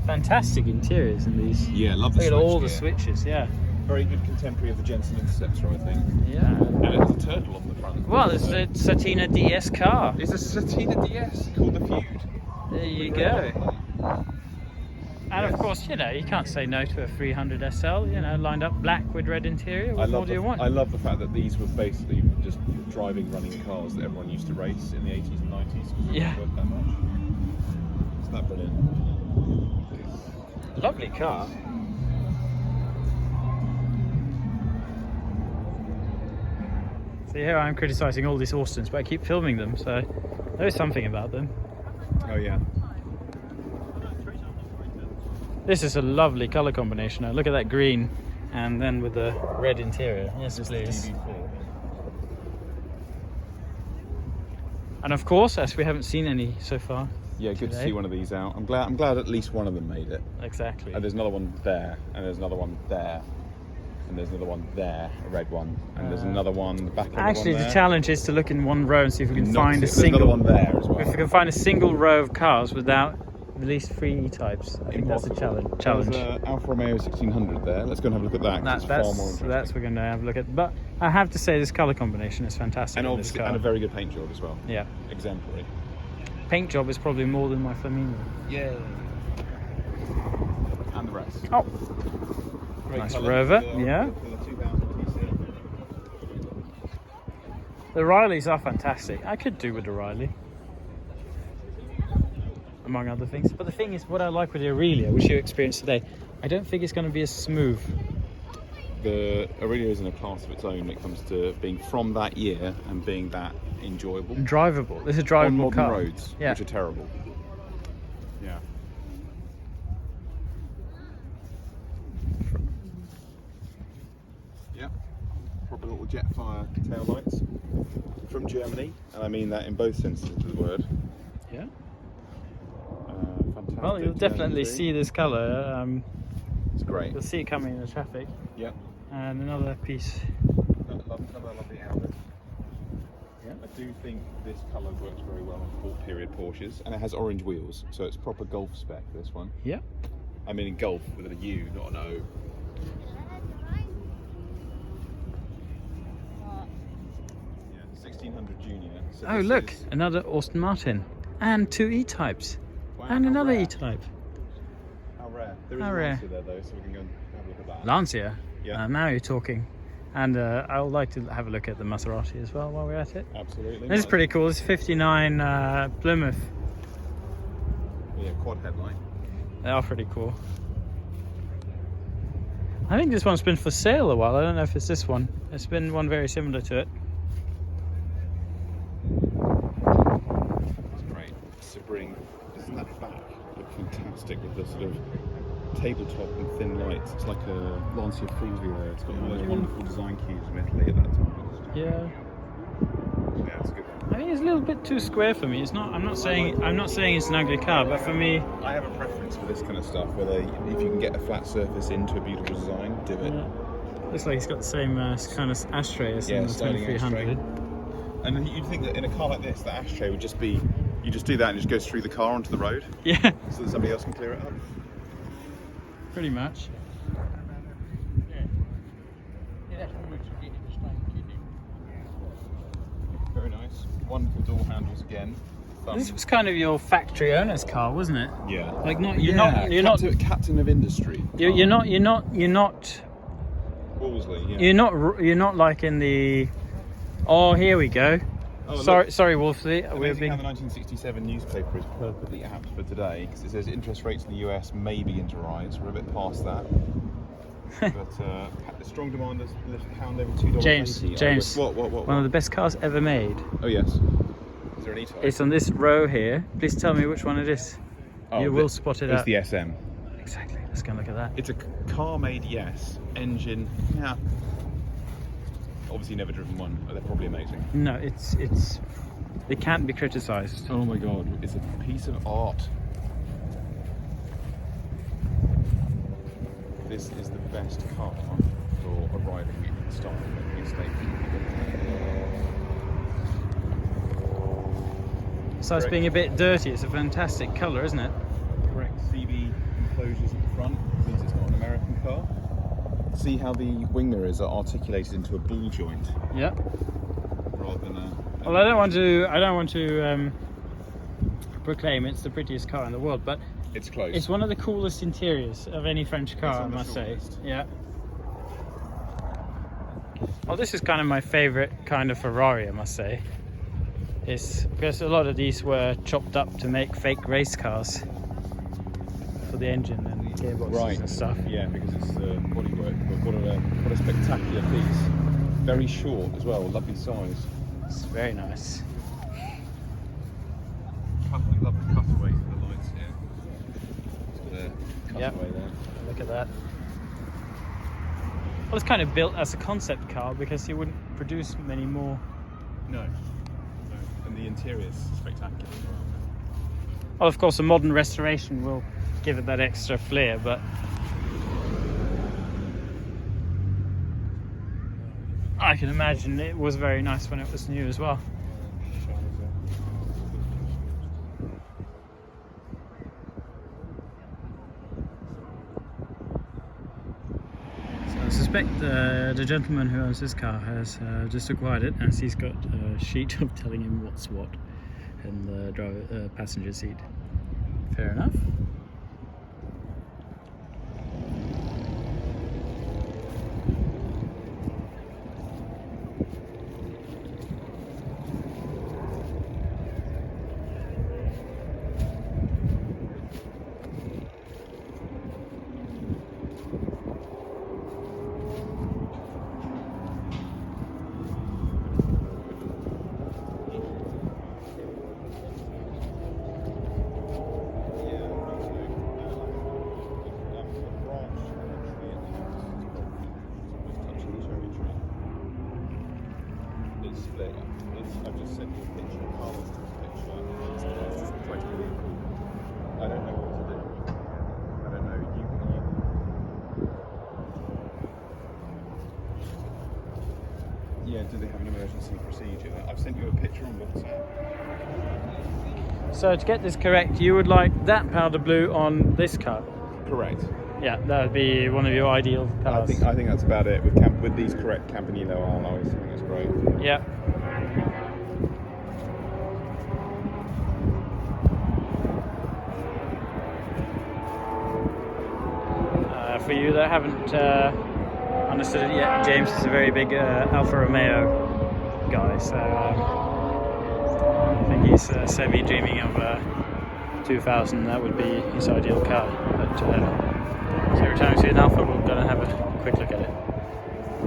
Fantastic interiors in these. Yeah, love the Look at all the switch gear. switches, yeah. Very good contemporary of the Jensen Interceptor, I think. Yeah. And it has a turtle on the front. Well, it's a Satina DS car. It's a Satina DS called the Feud. There you go. And of course, you know, you can't say no to a 300 SL, you know, lined up black with red interior. What more do you want? I love the fact that these were basically just driving, running cars that everyone used to race in the 80s and 90s. Because Yeah. they weren't that much. Isn't that brilliant? Lovely car. So here I'm criticising all these Austins, but I keep filming them, so there is something about them. Oh yeah. This is a lovely colour combination. Now look at that green, and then with the red interior. Yes, please. DB4. And of course, as we haven't seen any so far. Yeah, good to today. see one of these out. I'm glad at least one of them made it. Exactly. And there's another one there, and there's another one there, and there's another one there, a red one, and there's another one back in Actually, the one the there. challenge is to look in one row and see if we can Not find a see- there's another single. one there as well. If we can find a single row of cars without at least 3 E-types, I think that's the challenge. There's Alfa Romeo 1600 there. Let's go and have a look at that. 'cause it's far more interesting. That's we're going to have a look at. But I have to say, this colour combination is fantastic. And in this obviously, car. and a very good paint job as well. Yeah, Exemplary. paint job is probably more than my Flamingo. Yeah. And the rest. Oh, Great nice colour. Rover, The yeah. 2000 TC. the Rileys are fantastic. I could do with a Riley, among other things. But the thing is, what I like with the Aurelia, which you experienced today, I don't think it's going to be as smooth. The Aurelia is in a class of its own when it comes to being from that year and being that enjoyable. And drivable. This is a On drivable modern car. roads, Yeah. which are terrible. Yeah. Yep. Proper little Jetfire tail lights from Germany, and I mean that in both senses of the word. Yeah. Fantastic. Well, you'll definitely see this colour. It's great. You'll see it coming in the traffic. Yep. And another piece. Another lovely outlet. Yeah. I do think this colour works very well on period Porsches, and it has orange wheels, so it's proper Golf spec. This one. Yeah. I mean, in Golf with a U, not an O. Yeah, 1600 Junior. So Oh, this look, is- another Aston Martin. And 2 E-types. Wow, And how another rare. E-type. How rare. There is How a rare. Lancia there, though, so we can go and have a look at that. Lancia. Yeah. Now you're talking. And I would like to have a look at the Maserati as well while we're at it. Absolutely. This is pretty cool. This is 59 Plymouth. Yeah, quad headlight. They are pretty cool. I think this one's been for sale a while. I don't know if it's this one. It's been one very similar to it. to bring that back look fantastic with the sort of tabletop and thin lights. It's like a Lancia Aurelia. It's got all those wonderful design cues from Italy at that time. Yeah. Yeah, it's a good one. I think it's a little bit too square for me. It's not. I'm not saying it's an ugly car, but for me, I have a preference for this kind of stuff, where if you can get a flat surface into a beautiful design, do it. looks like it's got the same kind of ashtray as in the sliding 2300. ashtray. And then you'd think that in a car like this, the ashtray would just be, you just do that and it just goes through the car onto the road. Yeah. So that somebody else can clear it up. Pretty much. Very nice. Wonderful door handles again. This was kind of your factory owner's car, wasn't it? Yeah. Like you're not captain of industry. You're not Wolseley, yeah. you're not like in the. Oh, here we go. Oh, sorry, Wolseley. We're Amazing how the 1967 newspaper is perfectly apt for today, because it says interest rates in the US may begin to rise. We're a bit past that. But strong demand has lifted pound over $2. James. What? One of the best cars ever made. Oh yes. Is there an E-Type? It's on this row here. Please tell me which one it is. You will spot it out. It's the SM. Exactly. Let's go and look at that. It's a car made, yes. Engine, yeah. Obviously never driven one, but they're probably amazing. No, it can't be criticised. Oh my god, it's a piece of art. This is the best car for arriving in style at the estate. Besides being a bit dirty, it's a fantastic colour, isn't it? Correct CB enclosures at the front, means it's not an American car. See how the wing mirrors are articulated into a ball joint. Yeah. Rather than a. Well, I don't want to proclaim it's the prettiest car in the world, but it's close. It's one of the coolest interiors of any French car, I must say. Yeah. Well, this is kind of my favourite kind of Ferrari, I must say. It's because a lot of these were chopped up to make fake race cars for the engine and gearboxes and stuff. Yeah, because it's bodywork. But what a spectacular piece! Very short as well, lovely size. It's very nice. Lovely cutaway for the lights here. Cutaway there. Look at that. Well, it's kind of built as a concept car because you wouldn't produce many more. No. And the interior is spectacular as well. Well, of course, a modern restoration will give it that extra flair, but I can imagine it was very nice when it was new as well. So I suspect the gentleman who owns this car has just acquired it, as he's got a sheet of telling him what's what in the passenger seat. Fair enough. I've just sent you a picture of Carl's picture. It's just quite really cool. I don't know what to do. I don't know. Yeah, do they have an emergency procedure? I've sent you a picture on WhatsApp. So to get this correct, you would like that powder blue on this car? Correct. Yeah, that would be one of your ideal cars. I think that's about it with these correct Campanile alloys. I think that's great. Yeah. For you that haven't understood it yet, James is a very big Alfa Romeo guy, so I think he's semi-dreaming of 2000. That would be his ideal car. But so every time we see an Alfa, we're going to have a quick look at it.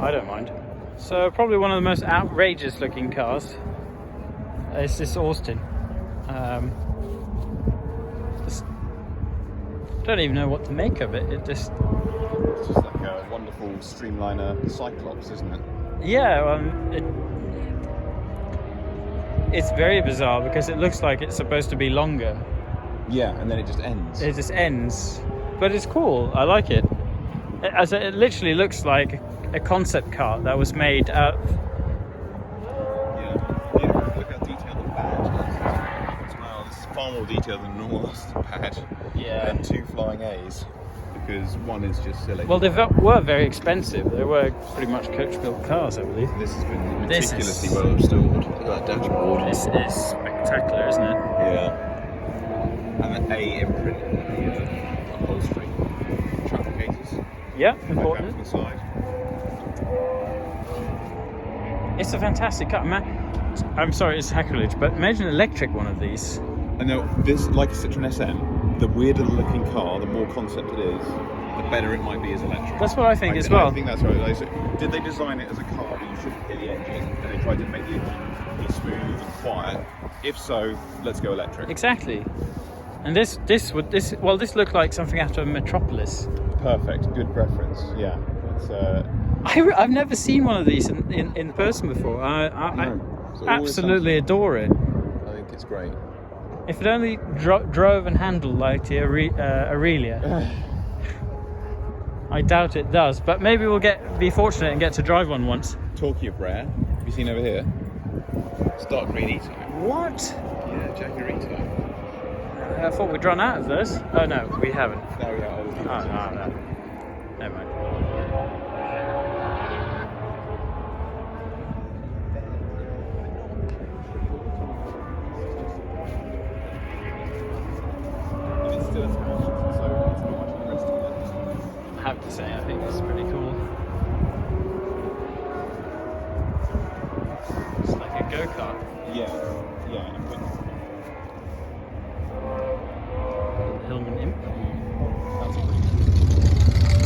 I don't mind. So probably one of the most outrageous looking cars is this Austin. I don't even know what to make of it. It just, It's just like a wonderful streamliner Cyclops, isn't it? yeah, it's very bizarre because it looks like it's supposed to be longer. Yeah, and then it just ends. It just ends, but it's cool. I like it. It literally looks like a concept car that was made out. Yeah, beautiful. Look how detailed the badge is as well. This is far more detailed than normal badge. Yeah. And 2 flying A's, because one is just silly. Well, they were very expensive. They were pretty much coach-built cars, I believe. This has been This meticulously is- well restored. Look at that dashboard. This is spectacular, isn't it? Yeah. And an A imprint on the upholstery. Traffic cases. Yeah, Back out important. to the side. It's a fantastic car. I'm sorry, it's sacrilege, but imagine an electric one of these. I know this, like a Citroen SM, the weirder the looking car, the more concept it is, the better it might be as electric. That's what I think as well. I think that's right. Did they design it as a car that you shouldn't hear the engine, and they tried to make the engine be smooth and quiet? If so, let's go electric. Exactly. And this looked like something out of Metropolis. Perfect. Good reference. Yeah. It's I've never seen one of these in person before. I it's always absolutely adore it. something. I think it's great. If it only drove and handled like the Aurelia. I doubt it does, but maybe we'll be fortunate and get to drive one once. Talking of rare, have you seen over here? It's dark green E-type. What? Yeah, Jaguar E-type. I thought we'd run out of those. Oh no, we haven't. No, that old. Oh, no. Never mind. It's still attached, so it's not much interesting yet. I have to say, I think this is pretty cool. It's like a go-kart. Yeah. But Hillman Imp. that's pretty cool.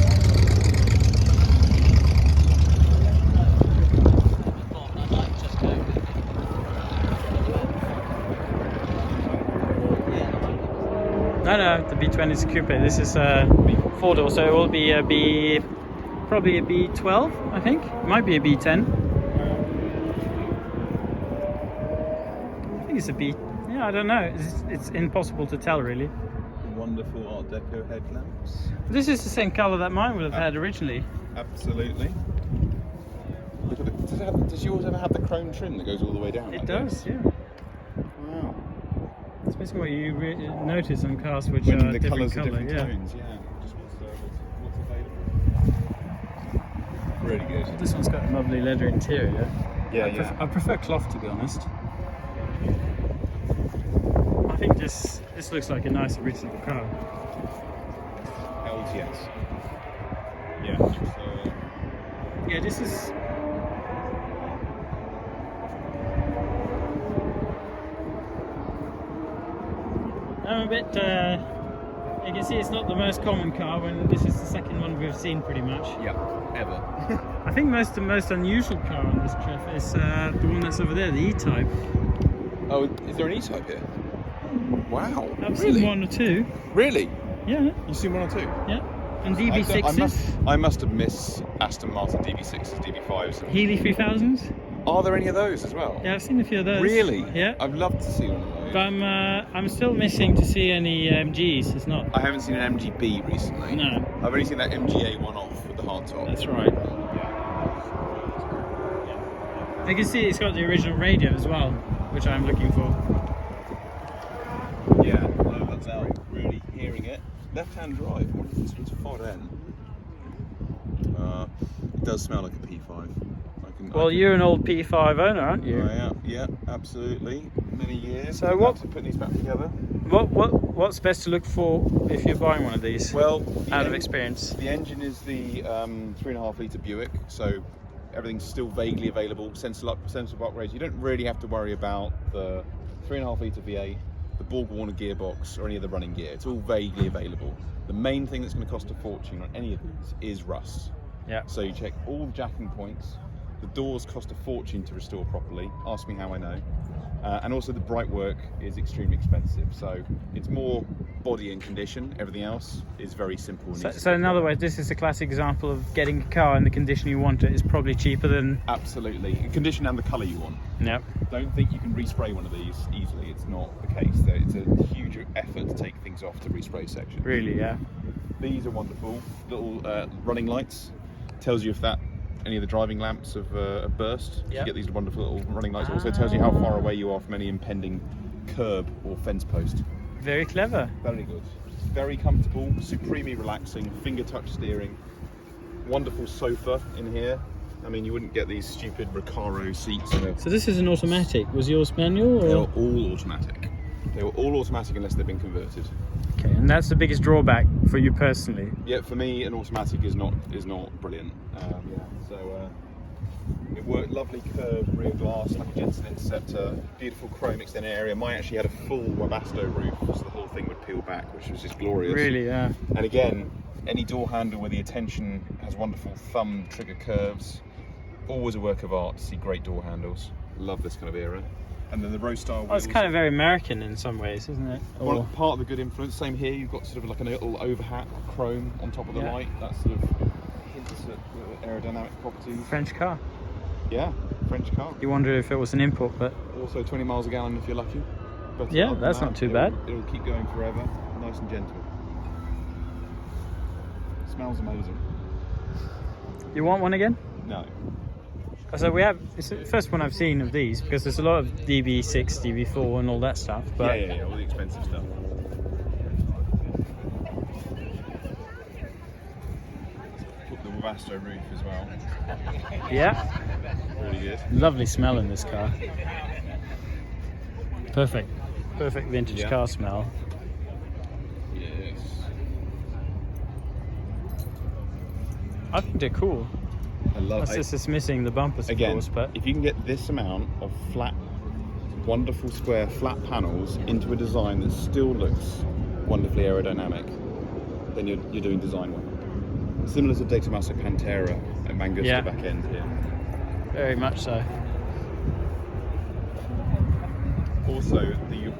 No, the B20 is a coupe. This is a 4-door, so it will be probably a B12, I think. It might be a B10. I think it's a B. Yeah, I don't know. It's impossible to tell, really. Wonderful Art Deco headlamps. This is the same colour that mine would have had originally. Absolutely. Look at it. Does yours ever have the chrome trim that goes all the way down? It like does, this? yeah. Wow. It's basically what you notice on cars which When are the different colours are colour. different Yeah. tones, yeah. Just what's available. Really good. This one's got a lovely leather interior. Yeah, I prefer cloth, to be honest. I think this looks like a nice original car. LTS. Yeah. Yeah, this is. I'm a bit. You can see it's not the most common car when this is the second one we've seen pretty much. Yeah, ever. I think the most unusual car on this trip is the one that's over there, the E-Type. Oh, is there an E-Type here? Wow. I've really? seen one or two. Really? Yeah, You've seen one or two? yeah. And DB6s, I must have missed Aston Martin DB6s, DB5s. Healey 3000s. Are there any of those as well? Yeah, I've seen a few of those. Really? Yeah. I'd love to see one of those. But I'm still missing to see any MGs. It's not. I haven't seen an MGB recently. No. I've only seen that MGA one-off with the hard top. That's right. You can see it's got the original radio as well, which I'm looking for. Yeah, no, that's out. Really hearing it. Left-hand drive. What is this? It's far end. It does smell like a P5. Well, you're an old P5 owner, aren't you? I am. Yeah, absolutely. Many years. So what? Putting these back together. What's best to look for if you're buying one of these? Well, out of experience. The engine is the 3.5 litre Buick, so everything's still vaguely available. Sensible upgrades. You don't really have to worry about the 3.5 litre V8, the Borg Warner gearbox, or any of the running gear. It's all vaguely available. The main thing that's going to cost a fortune on any of these is rust. Yeah. So you check all the jacking points. The doors cost a fortune to restore properly. Ask me how I know. And also the bright work is extremely expensive, so it's more body and condition. Everything else is very simple. And easy So in other words, this is a classic example of getting a car in the condition you want it is probably cheaper than... Absolutely. Condition and the colour you want. Yep. Don't think you can respray one of these easily. It's not the case. It's a huge effort to take things off to respray section. Really, yeah. These are wonderful. Little running lights. Tells you if any of the driving lamps have burst. Yep. You get these wonderful little running lights. Also tells you how far away you are from any impending curb or fence post. Very clever. Very good. Very comfortable, supremely relaxing, finger touch steering. Wonderful sofa in here. I mean, you wouldn't get these stupid Recaro seats. So this is an automatic. Was yours manual? Or? They were all automatic. They were all automatic unless they've been converted. Okay, and that's the biggest drawback for you personally. Yeah, for me, an automatic is not brilliant. So it worked. Lovely curved rear glass, like a Jensen Interceptor. Beautiful chrome extended area. Mine actually had a full Webasto roof, so the whole thing would peel back, which was just glorious. Really, yeah. And again, any door handle where the attention has wonderful thumb trigger curves. Always a work of art to see great door handles. Love this kind of era. And then the row style wheels. Oh, it's kind of very American in some ways, isn't it? Well, part of the good influence. Same here. You've got sort of like a little overhat chrome on top of the light. That sort of hints at aerodynamic properties. French car. Yeah, French car. You wonder if it was an import, but Also 20 miles a gallon if you're lucky. But yeah, other than that's that, not too bad. It'll keep going forever. Nice and gentle. Smells amazing. you want one again? No. So we have, it's the first one I've seen of these because there's a lot of DB6, DB4 and all that stuff. But Yeah, all the expensive stuff. Put the Webasto roof as well. yeah, Really good. lovely smell in this car. Perfect vintage Yeah. car smell. Yes. I think they're cool. I love That's it. just missing the bumpers, of Again, course, but if you can get this amount of flat, wonderful square flat panels into a design that still looks wonderfully aerodynamic, then you're doing design work. Similar to De Tomaso Pantera and Mangusta Yeah. back end here. very much so. Also, the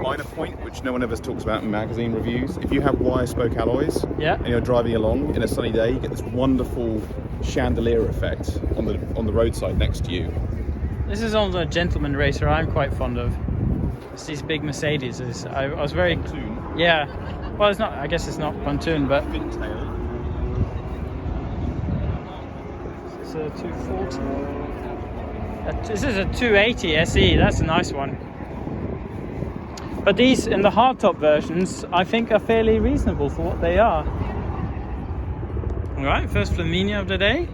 minor point, which no one ever talks about in magazine reviews, if you have wire spoke alloys Yeah. and you're driving along in a sunny day, you get this wonderful chandelier effect on the roadside next to you. This is on the gentleman racer I'm quite fond of. It's these big Mercedes. I was very... Pontoon, Yeah. Well, it's not, I guess it's not pontoon, but fin tail. it's a 240. This is a 280 SE, that's a nice one. But these, in the hardtop versions, I think are fairly reasonable for what they are. Alright, first Flaminia of the day.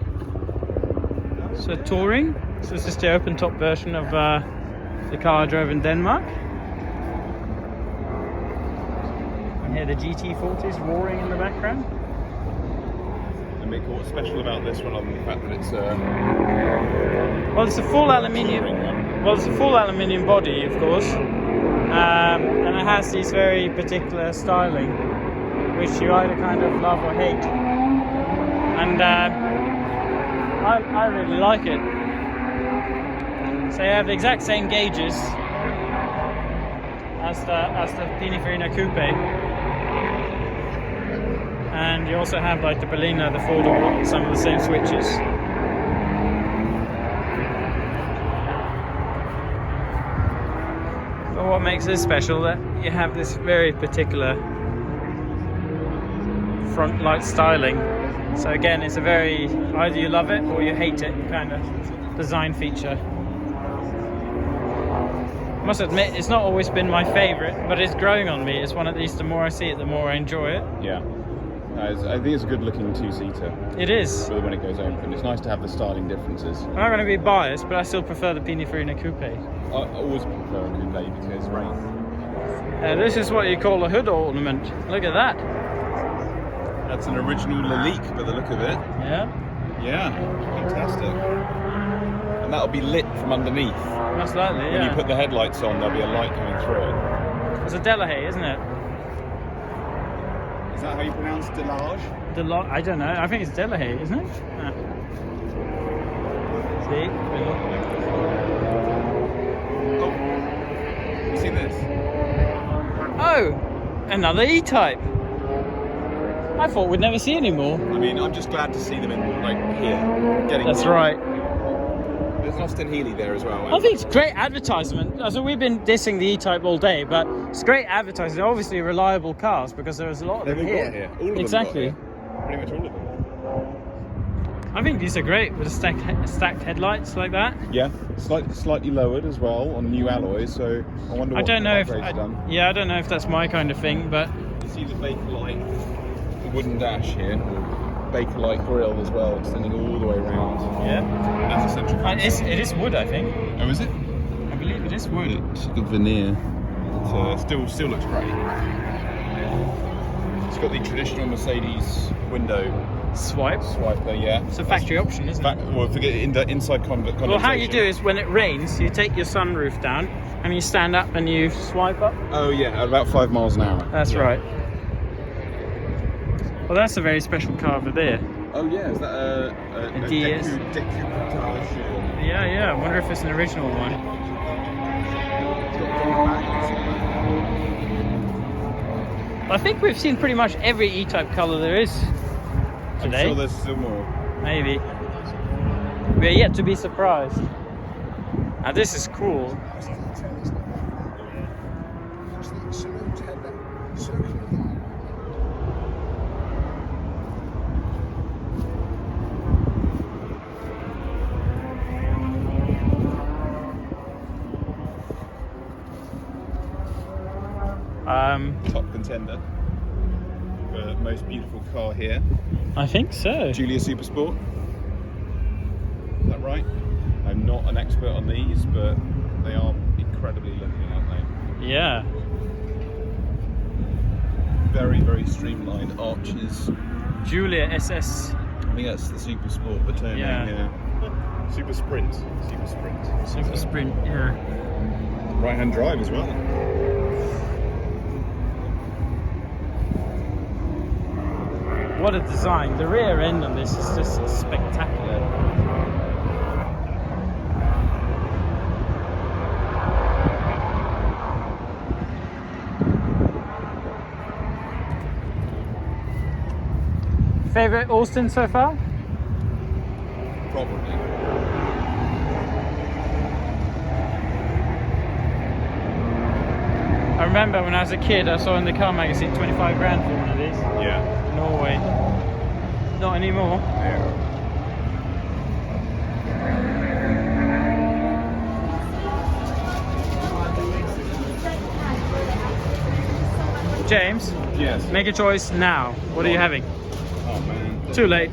So Touring. So this is the open top version of the car I drove in Denmark. And here the GT40s roaring in the background. And Mick, what's special about this one other than the fact that it's Well, it's a full aluminium. Well, it's a full aluminium body, of course, and it has these very particular styling, which you either kind of love or hate. And I really like it. So you have the exact same gauges as the Pininfarina Coupe, and you also have like the Berliner, the 4-door, some of the same switches. But what makes this special that you have this very particular front light styling. So again, it's a very, either you love it or you hate it kind of design feature. I must admit, it's not always been my favourite, but it's growing on me. It's one of these, the more I see it, the more I enjoy it. Yeah. I think it's a good looking two-seater. It is. When it goes open. It's nice to have the styling differences. I'm not going to be biased, but I still prefer the Pininfarina Coupe. I always prefer a coupe because it's great. This is what you call a hood ornament. Look at that. That's an original Lalique by the look of it. Yeah, Yeah, fantastic. And that'll be lit from underneath. most likely, When yeah. you put the headlights on, there'll be a light coming through it. It's a Delahaye, isn't it? Is that how you pronounce Delage? I don't know. I think it's Delahaye, isn't it? Ah. See? Oh, see this? Oh, another E-Type. I thought we'd never see any more. I mean, I'm just glad to see them in like here. Getting That's right. There's Austin Healey there as well. I think it's great advertisement. So we've been dissing the E-Type all day, but it's great advertising. They're obviously reliable cars because there's a lot of They've them all here. got here. All of them Exactly. got here. Pretty much all of them. I think these are great with the stacked headlights like that. Yeah, slightly lowered as well on new alloys. So I wonder what I don't know if upgrades done. I don't know if that's my kind of thing, but You see the Bakelite, the wooden dash here, Bakelite grille as well, extending all the way around. yeah, That's a central console. it is wood, I think. Oh, is it? I believe it is wood. It's a good veneer. It still looks great. It's got the traditional Mercedes window Swipe. swipe there, yeah. It's a factory option, isn't it? Well, forget inside condensation. Well, how you do is when it rains, you take your sunroof down and you stand up and you swipe up. Oh yeah, at about 5 miles an hour. That's Yeah. right. Well, that's a very special car over there. Oh yeah, is that a DS? decutation? Yeah. I wonder if it's an original one. I think we've seen pretty much every E-Type colour there is I'm today. sure there's still more. Maybe. We're yet to be surprised. Now this is cool. Top contender. The most beautiful car here. I think so. Giulia Supersport. Is that right? I'm not an expert on these, but they are incredibly looking, aren't they? Yeah. Very, very streamlined arches. Giulia SS. I think that's the Supersport, the term Yeah. Super Sprint. Super Sprint, yeah. Right-hand drive as well. What a design. The rear end on this is just spectacular. Favorite Austin so far? Probably. I remember when I was a kid, I saw in the car magazine 25 grand for one of these. Yeah. Norway. Not anymore. Yeah. James, Yes. make a choice now. What are you having? Oh man. Too late.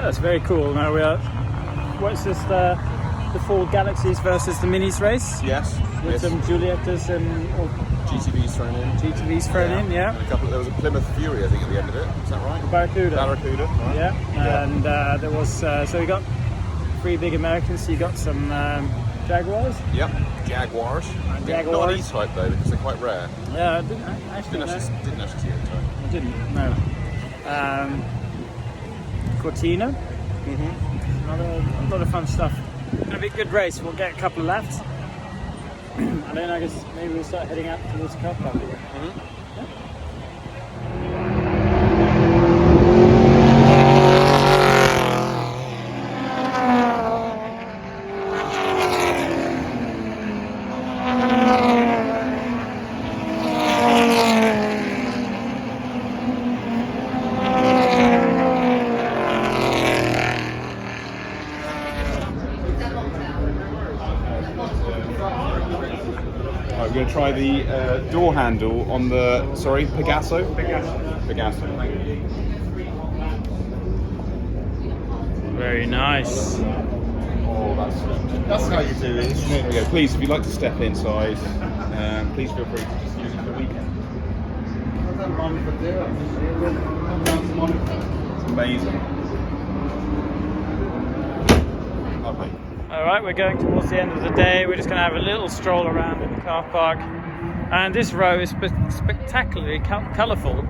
That's very cool. Now we are. What's this? The Ford Galaxies versus the Minis race Yes. with yes. some Juliettas and GTVs thrown in. GTVs thrown in. Yeah. And there was a Plymouth Fury, I think, at the end of it. Is that right? Barracuda. Barracuda. Right. Yeah. And there was so we got 3 big Americans. So you got some Jaguars. Yep. Jaguars. Not an Jaguars. E-Type though, because they're quite rare. Yeah, I didn't actually. Didn't actually see it. I didn't. No. Cortina. A lot of fun stuff. Gonna be a good race. We'll get a couple of laps, and then I guess maybe we'll start heading out towards the car park. Right, we're going to try the door handle on the, sorry, Pegaso? Pegaso. Very nice. Oh, that's how you do it, isn't it? There we go. Please, if you'd like to step inside, please feel free to just use it for the weekend. It's amazing. Lovely. Alright, we're going towards the end of the day. We're just going to have a little stroll around in the car park. And this row is spectacularly colourful.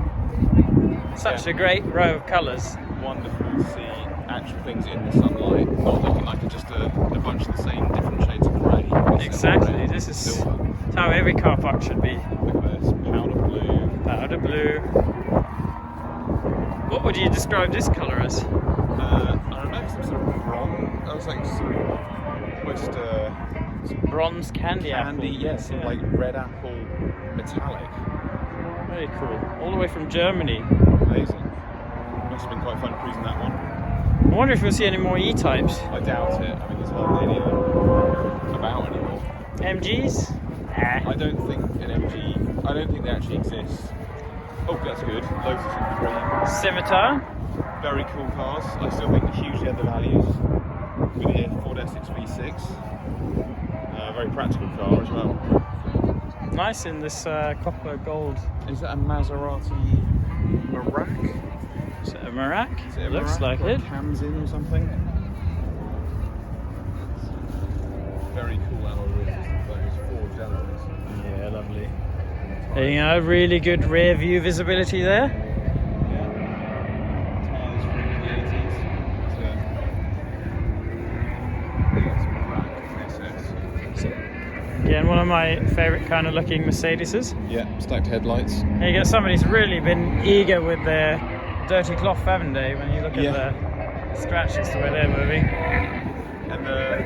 Such a great row of colours. Wonderful to see actual things in the sunlight, not looking like just a bunch of the same different shades of grey. Exactly, this is how every car park should be. Look at this, powder blue. Powder blue. What would you describe this colour as? I don't know, some sort of bronze. I was like some almost Bronze candy apple. yes, Yeah. like red apple metallic. Very cool. All the way from Germany. Amazing. Must have been quite fun cruising that one. I wonder if we'll see any more E-types. I doubt it. I mean, there's hardly any about anymore. MGs? I don't think an MG. I don't think they actually exist. Oh, that's good. Lotus and Cream. Scimitar? Very cool cars. I still think hugely undervalued. With the Ford Essex V6. Very practical car as well. Nice in this copper gold. Is that a Maserati Merak? Is it a Merak? Is it a Looks Merak like or a it. Camzin or something? Very cool alloy wheels. Those forged alloys. Yeah, lovely. You know, really good rear view visibility there. Tyres from the 80s. Again, one of my favourite kind of looking Mercedeses. Yeah, stacked headlights. Here you go, somebody's really been eager with their dirty cloth, haven't they? When you look at the scratches, the way they're moving. And the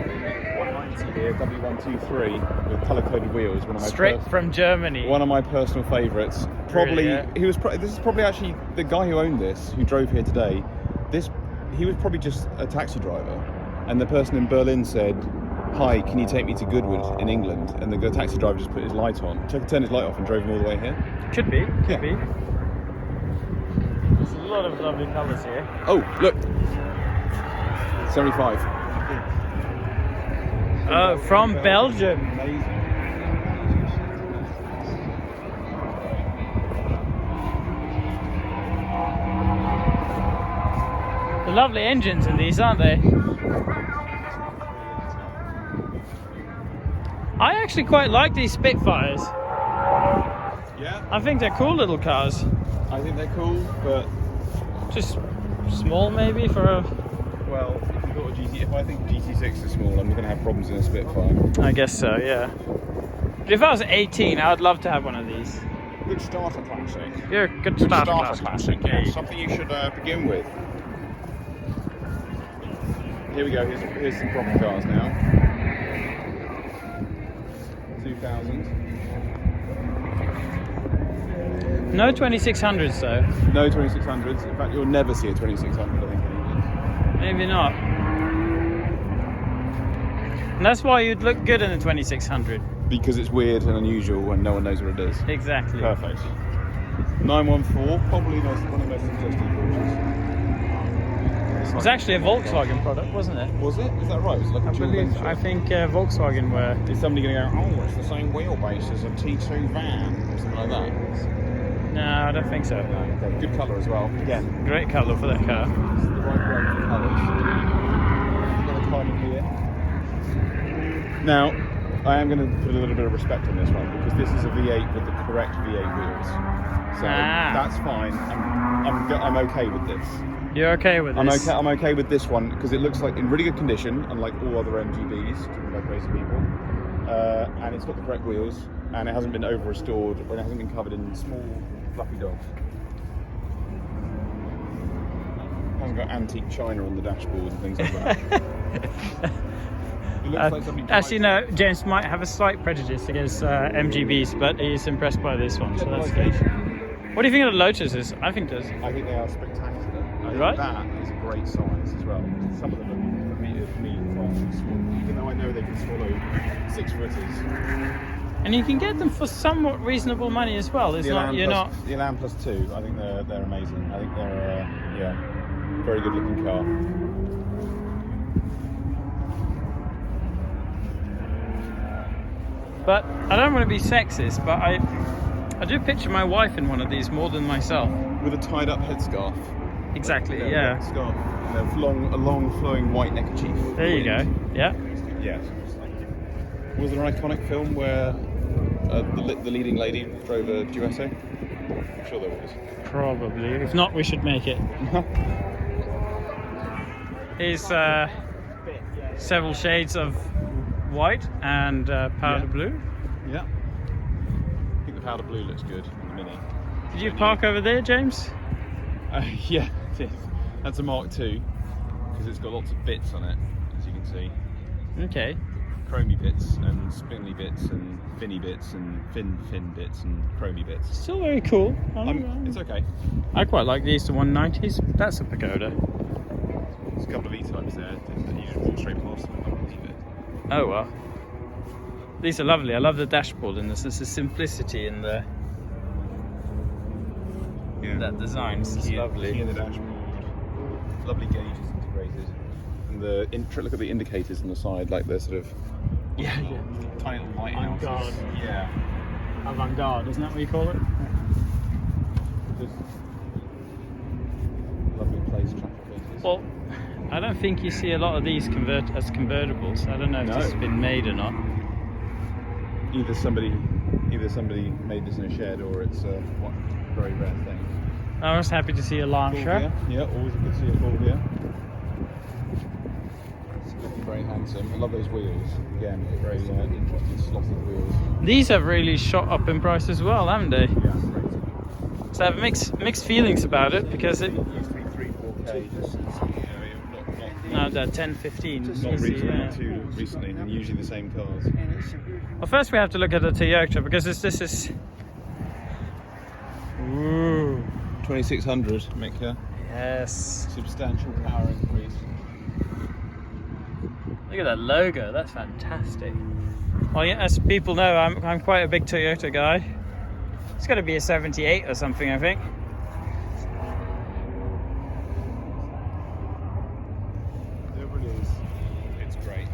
190 here, W123, with colour-coded wheels. One of my Straight from Germany. One of my personal favourites. Probably, Really, this is probably actually the guy who owned this, who drove here today. He was probably just a taxi driver, and the person in Berlin said, "Hi, can you take me to Goodwood in England?" And the taxi driver just put his light on, turned his light off, and drove him all the way here. Could be. Yeah. There's a lot of lovely colours here. Oh, look, 75. From Belgium. Amazing. The lovely engines in these, aren't they? I actually quite like these Spitfires. Yeah, I think they're cool little cars. I think they're cool, but Just small maybe for a... well, if I think GT6 is small, I'm going to have problems in a Spitfire. I guess so, yeah. But if I was 18, I would love to have one of these. Good starter classic. You're a good starter classic. Yeah, something you should begin with. Here we go. Here's some proper cars now. 2000. No 2600s though. No 2600s. In fact, you'll never see a 2600. I think. Maybe not. And that's why you'd look good in a 2600. Because it's weird and unusual, and no one knows what it is. Exactly. Perfect. 914, probably one of the most interesting Porsches. It was actually a Volkswagen product, wasn't it? Was it? Is that right? Was it like a dual venture? I think Volkswagen were. Is somebody going to go, oh, it's the same wheelbase as a T2 van, or something like that? No, I don't think so. Okay. Good colour as well. Again, Great colour for that car. it's the right range of colours. Got a carbon here. Now, I am going to put a little bit of respect on this one because this is a V8 with the correct V8 wheels. So that's fine. I'm okay with this. You're okay with this? I'm okay with this one because it looks like in really good condition, unlike all other MGBs driven by crazy people. And it's got the correct wheels, and it hasn't been over restored, or it hasn't been covered in small fluffy dogs. It hasn't got antique china on the dashboard and things like that. It looks like somebody as you know, James might have a slight prejudice against MGBs, but he's impressed by this one, so that's good. What do you think of the Lotuses? I think they are spectacular. I think Right? that is a great size as well. Some of them are, for me far too small. Even though I know they swallow 6 footers. And you can get them for somewhat reasonable money as well. It's not, you're not. The Elan Plus 2, I think they're amazing. I think they're very good looking car. But I don't want to be sexist, but I do picture my wife in one of these more than myself. With a tied up headscarf. Exactly, Yeah, yeah. scarf. And a long flowing white neckerchief. There you go. Yeah. Yeah. Was there an iconic film where the leading lady drove a Duetto? I'm sure there was. Probably. If not, we should make it. Here's several shades of white and powder blue. Yeah. I think the powder blue looks good in the Mini. Did you park over there, James? Yeah, it is. That's a Mark II because it's got lots of bits on it, as you can see. Okay. Chromey bits and spindly bits and finny bits and fin bits and chromey bits. Still very cool. It's okay. I quite like these, the 190s. That's a pagoda. There's a couple of E-types there that you just walk straight past them. Oh well. These are lovely. I love the dashboard and there's a simplicity in the that design. It's lovely. Key in the dashboard. Lovely gauges integrated. And look at the indicators on the side, like they're sort of tiny little lighthouses. Avant-garde. Yeah. Avant-garde, isn't that what you call it? Lovely place traffic faces. Well, I don't think you see a lot of these as convertibles. I don't know if this has been made or not. Either somebody made this in a shed, or it's a very rare thing. I was happy to see a Lancia. Yeah, always good to see a Fulvia. It's looking very handsome. I love those wheels. Again, very interesting slotted wheels. These have really shot up in price as well, haven't they? Yeah, great. So I have mixed feelings about it because it. It used to be 3-4K. No, they're 10-15. Not recently, too recently, and usually the same cars. Well, first we have to look at the Toyota because this is. Ooh. 2600, Mick, yeah? Yes. Substantial power increase. Look at that logo. That's fantastic. Well, yeah, as people know, I'm quite a big Toyota guy. It's got to be a 78 or something, I think. There it is. It's great.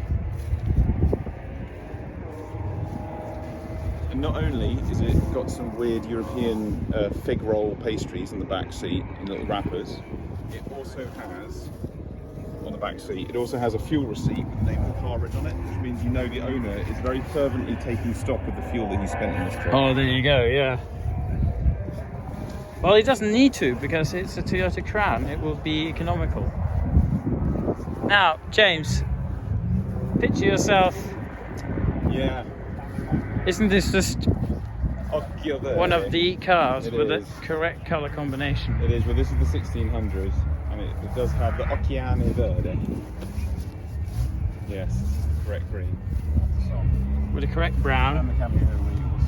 And not only is it got some weird European fig roll pastries in the back seat in little wrappers, it also has, on the back seat, it also has a fuel receipt with the name of the car written on it, which means you know the owner is very fervently taking stock of the fuel that he spent on this trip. Oh, there you go, yeah. Well, he doesn't need to because it's a Toyota Crown. It will be economical. Now, James, picture yourself. Yeah. Isn't this just one of the cars with the is. correct colour combination? It is, well this is the 1600, and it does have the Oceane Verde. Yes, correct green. With the correct brown. And the cameo wheels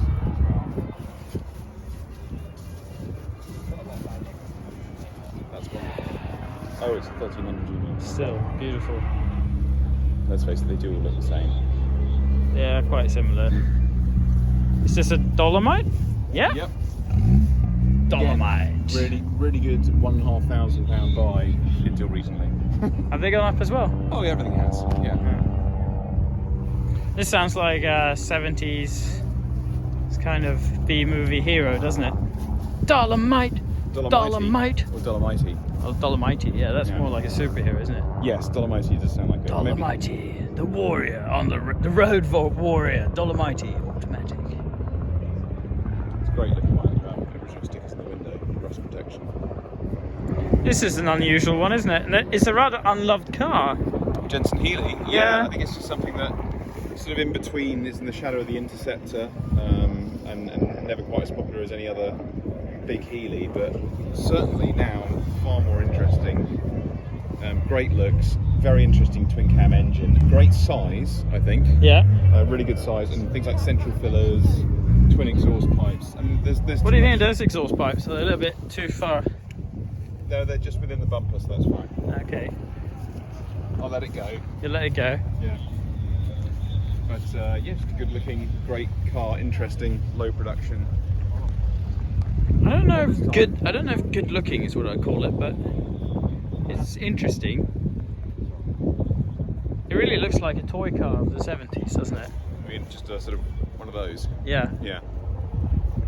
as well. That's one. Oh, it's 1300 units. Still beautiful. Let's face it, they do all look the same. Yeah, quite similar. Is this a Dolomite? Yeah? Yep. Dolomite. Really, really good £1,500 buy until recently. Have they gone up as well? Oh, yeah, everything has. Yeah. This sounds like a 70s. It's kind of B-movie hero, doesn't it? Dolomite. Dolomite. Or Dolomite. Oh, Dolomite. Yeah, that's more like a superhero, isn't it? Yes, Dolomite does sound like it. Dolomite, the warrior on the road warrior. Dolomite, automatic. It's great looking one. Original stickers in the window, rust protection. This is an unusual one, isn't it? And it's a rather unloved car. Jensen Healey. Yeah. I think it's just something that sort of in between. It's in the shadow of the Interceptor, and never quite as popular as any other big Healey, but certainly now far more interesting. Great looks, very interesting twin cam engine, great size, I think. Yeah. Really good size, and things like central fillers, twin exhaust pipes. I mean, there's What do you think of those exhaust pipes? Are they a little bit too far? No, they're just within the bumper, so that's fine. Okay. I'll let it go. You let it go. Yeah. But yeah, just a good looking, great car, interesting, low production. I don't know if good looking is what I call it, but it's interesting. It really looks like a toy car of the 70s, doesn't it? I mean, just a sort of one of those. Yeah. Yeah.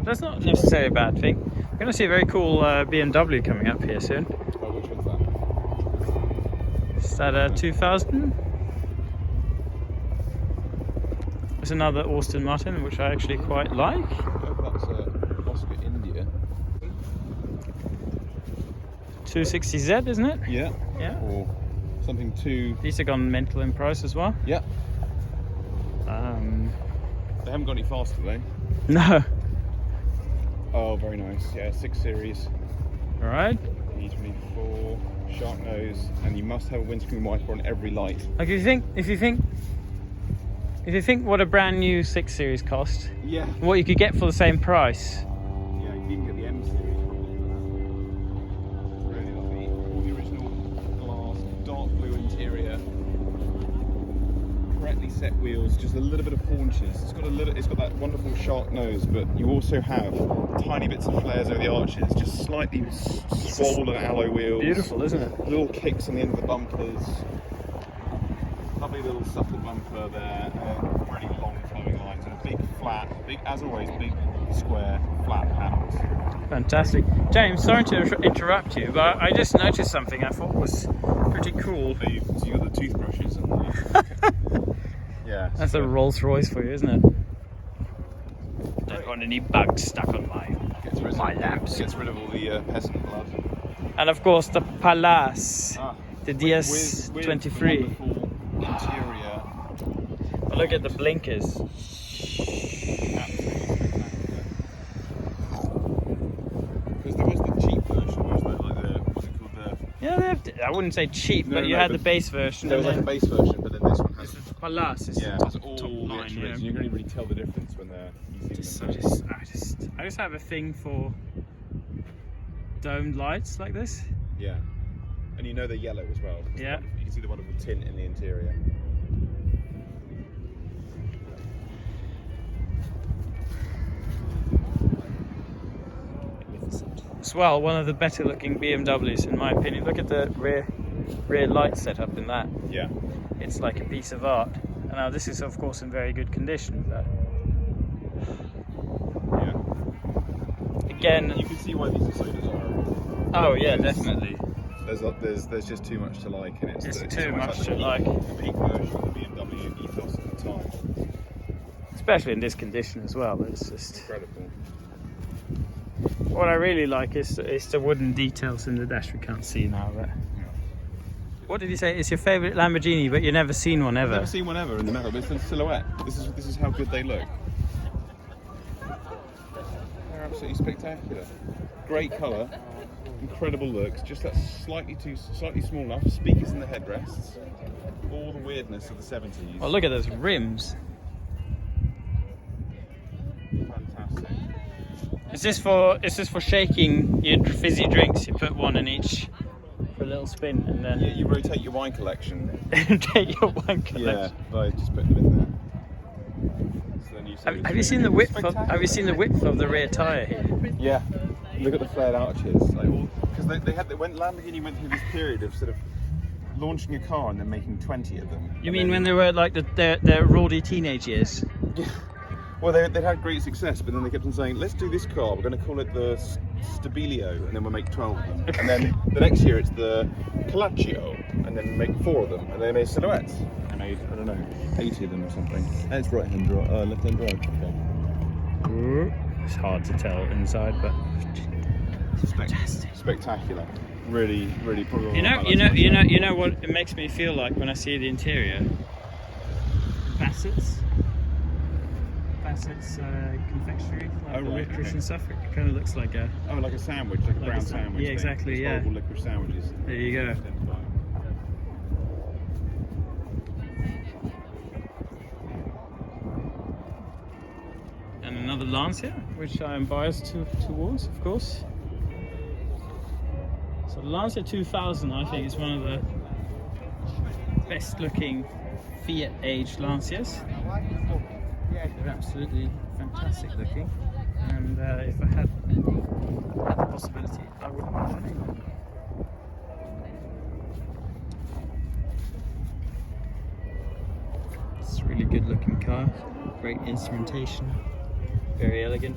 That's not necessarily a bad thing. We're going to see a very cool BMW coming up here soon. Oh, which one's that? Is that a 2000? There's another Aston Martin, which I actually quite like. Oh, that's Oscar India. 260Z, isn't it? Yeah. Yeah. Or something too. These have gone mental in price as well. Yeah. They haven't got any faster though. No. Oh, very nice. Yeah, 6 Series. All right. E24, sharp nose, and you must have a windscreen wiper on every light. Like if you think what a brand new 6 Series cost, Yeah. what you could get for the same price. Yeah, you can even get the M Series probably for that. Really lovely. All the original glass, dark blue interior, correctly set wheels, just a little bit of haunches. It's got that wonderful sharp nose, but you also have tiny bits of flares over the arches, just slightly swollen alloy wheels. Beautiful, isn't it? Little kicks on the end of the bumpers. Lovely little supple bumper there, really long flowing lines, and a big flat, as always, big square flat panels. Fantastic. James, sorry to interrupt you, but I just noticed something I thought was pretty cool. So you got the toothbrushes and the... Yeah. That's a Rolls Royce for you, isn't it? Don't want any bugs stuck on my lamps. Gets rid of all the peasant blood. And of course the Palace, the With DS23. wonderful interior. Oh, look at the blinkers. Because there was the cheap version, wasn't there? Like what's it called? Yeah, I wouldn't say cheap, No, but no, you no, had the but base version. There was like a base version, but then this one has. This is the Palace. This Yeah, is there's the all top the line. extras, Yeah. and you can only really tell the difference when you see them. I just have a thing for domed lights like this. Yeah, and you know they're yellow as well. Yeah. You can see the wonderful tint in the interior. As well, one of the better looking BMWs in my opinion. Look at the rear light setup in that. Yeah. It's like a piece of art. And now this is of course in very good condition, but Yeah. again, You can see why these are so desirable. oh yeah, definitely. There's just too much to like, and It's it's too much to like. The peak version of the BMW ethos at the time. Especially in this condition as well. It's just Incredible. what I really like is the wooden details in the dash we can't see now. But what did you say? It's your favourite Lamborghini, but you've never seen one ever. I've never seen one ever in the metal, but it's a silhouette. This is how good they look. They're absolutely spectacular. Great colour, incredible looks. Just that slightly small enough. Speakers in the headrests. All the weirdness of the 70s. Oh, look at those rims. Fantastic. Is this for shaking your fizzy drinks? You put one in each for a little spin, and then Yeah, you rotate your wine collection. take your wine collection. Yeah, by just putting them in there. So then you Have you seen the width? Have you seen the width of the rear tyre here? Yeah, look at the flared arches. Because Lamborghini went through this period of sort of launching a car and then making 20 of them. You mean when they were like their rowdy teenage years? Yeah. Well, they'd had great success, but then they kept on saying, let's do this car, we're going to call it the Stabilio, and then we'll make 12 of them. And then the next year it's the Calaccio, and then make 4 of them, and they made silhouettes. They made, I don't know, 80 of them or something. And it's right-hand drive, left-hand drive. Okay. It's hard to tell inside, but Spectacular. Really, really probably. you know what it makes me feel like when I see the interior. Bassett's confectionery, like the licorice okay. and stuff. It kind of looks like a. Oh, like a sandwich, like a brown sandwich. Yeah, exactly. Those Yeah. horrible licorice sandwiches. There you go. And another Lancia, which I am biased towards, of course. So the Lancia 2000, I think, is one of the best looking Fiat aged Lancias. They're absolutely fantastic looking, and if I had the possibility, I wouldn't mind owning one. It's a really good looking car, great instrumentation, very elegant.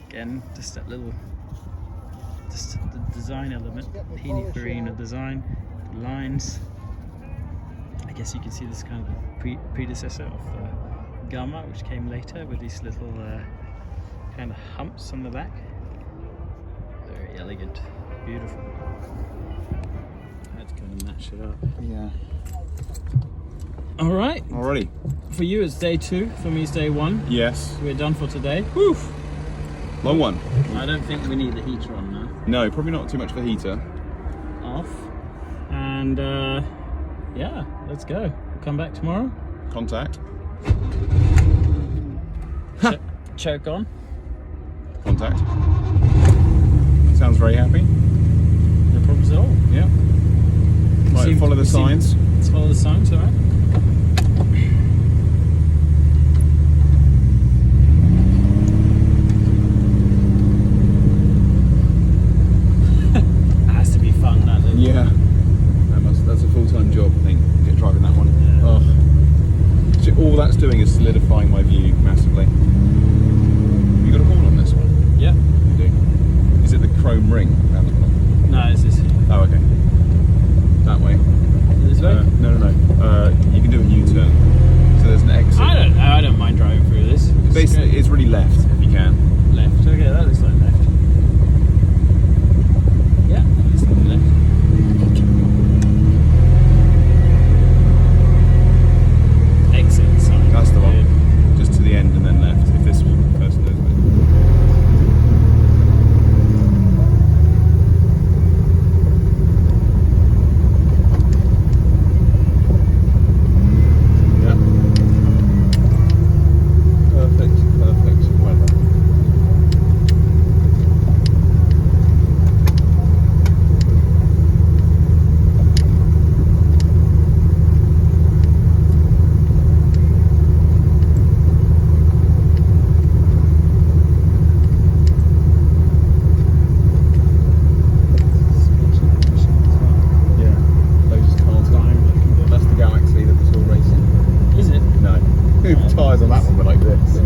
Again, just that little, just the design element, Pininfarina design, the lines. I guess you can see this kind of the predecessor of the Gamma, which came later with these little kind of humps on the back. Very elegant, beautiful. I had to kind of match it up. Yeah. All right. Alrighty. For you, it's day 2. For me, it's day 1. Yes. We're done for today. Woo! Long one. I don't think we need the heater on now. No, probably not too much for heater. Off. And yeah, let's go. We'll come back tomorrow. Contact. Choke on. Contact. Sounds very happy. No problems at all. Yeah. Right, follow the signs. Let's follow the signs, alright? That has to be fun, that little. Yeah. That's a full-time job, I think, driving that one. Yeah. Oh. So all that's doing is solidifying my view massively. You got a horn on this one? Yeah. You do. Is it the chrome ring around the corner? No, it's this here. Oh, okay. That way. This way? No. You can do a U-turn. So there's an exit. I don't know. I don't mind driving through this. Basically, it's really left if you can. Left. Okay, that looks like left. Yeah, that looks like left. Exit sign. That's the one. Just to the end and then left. If this person knows it. Tyres on that one were like this.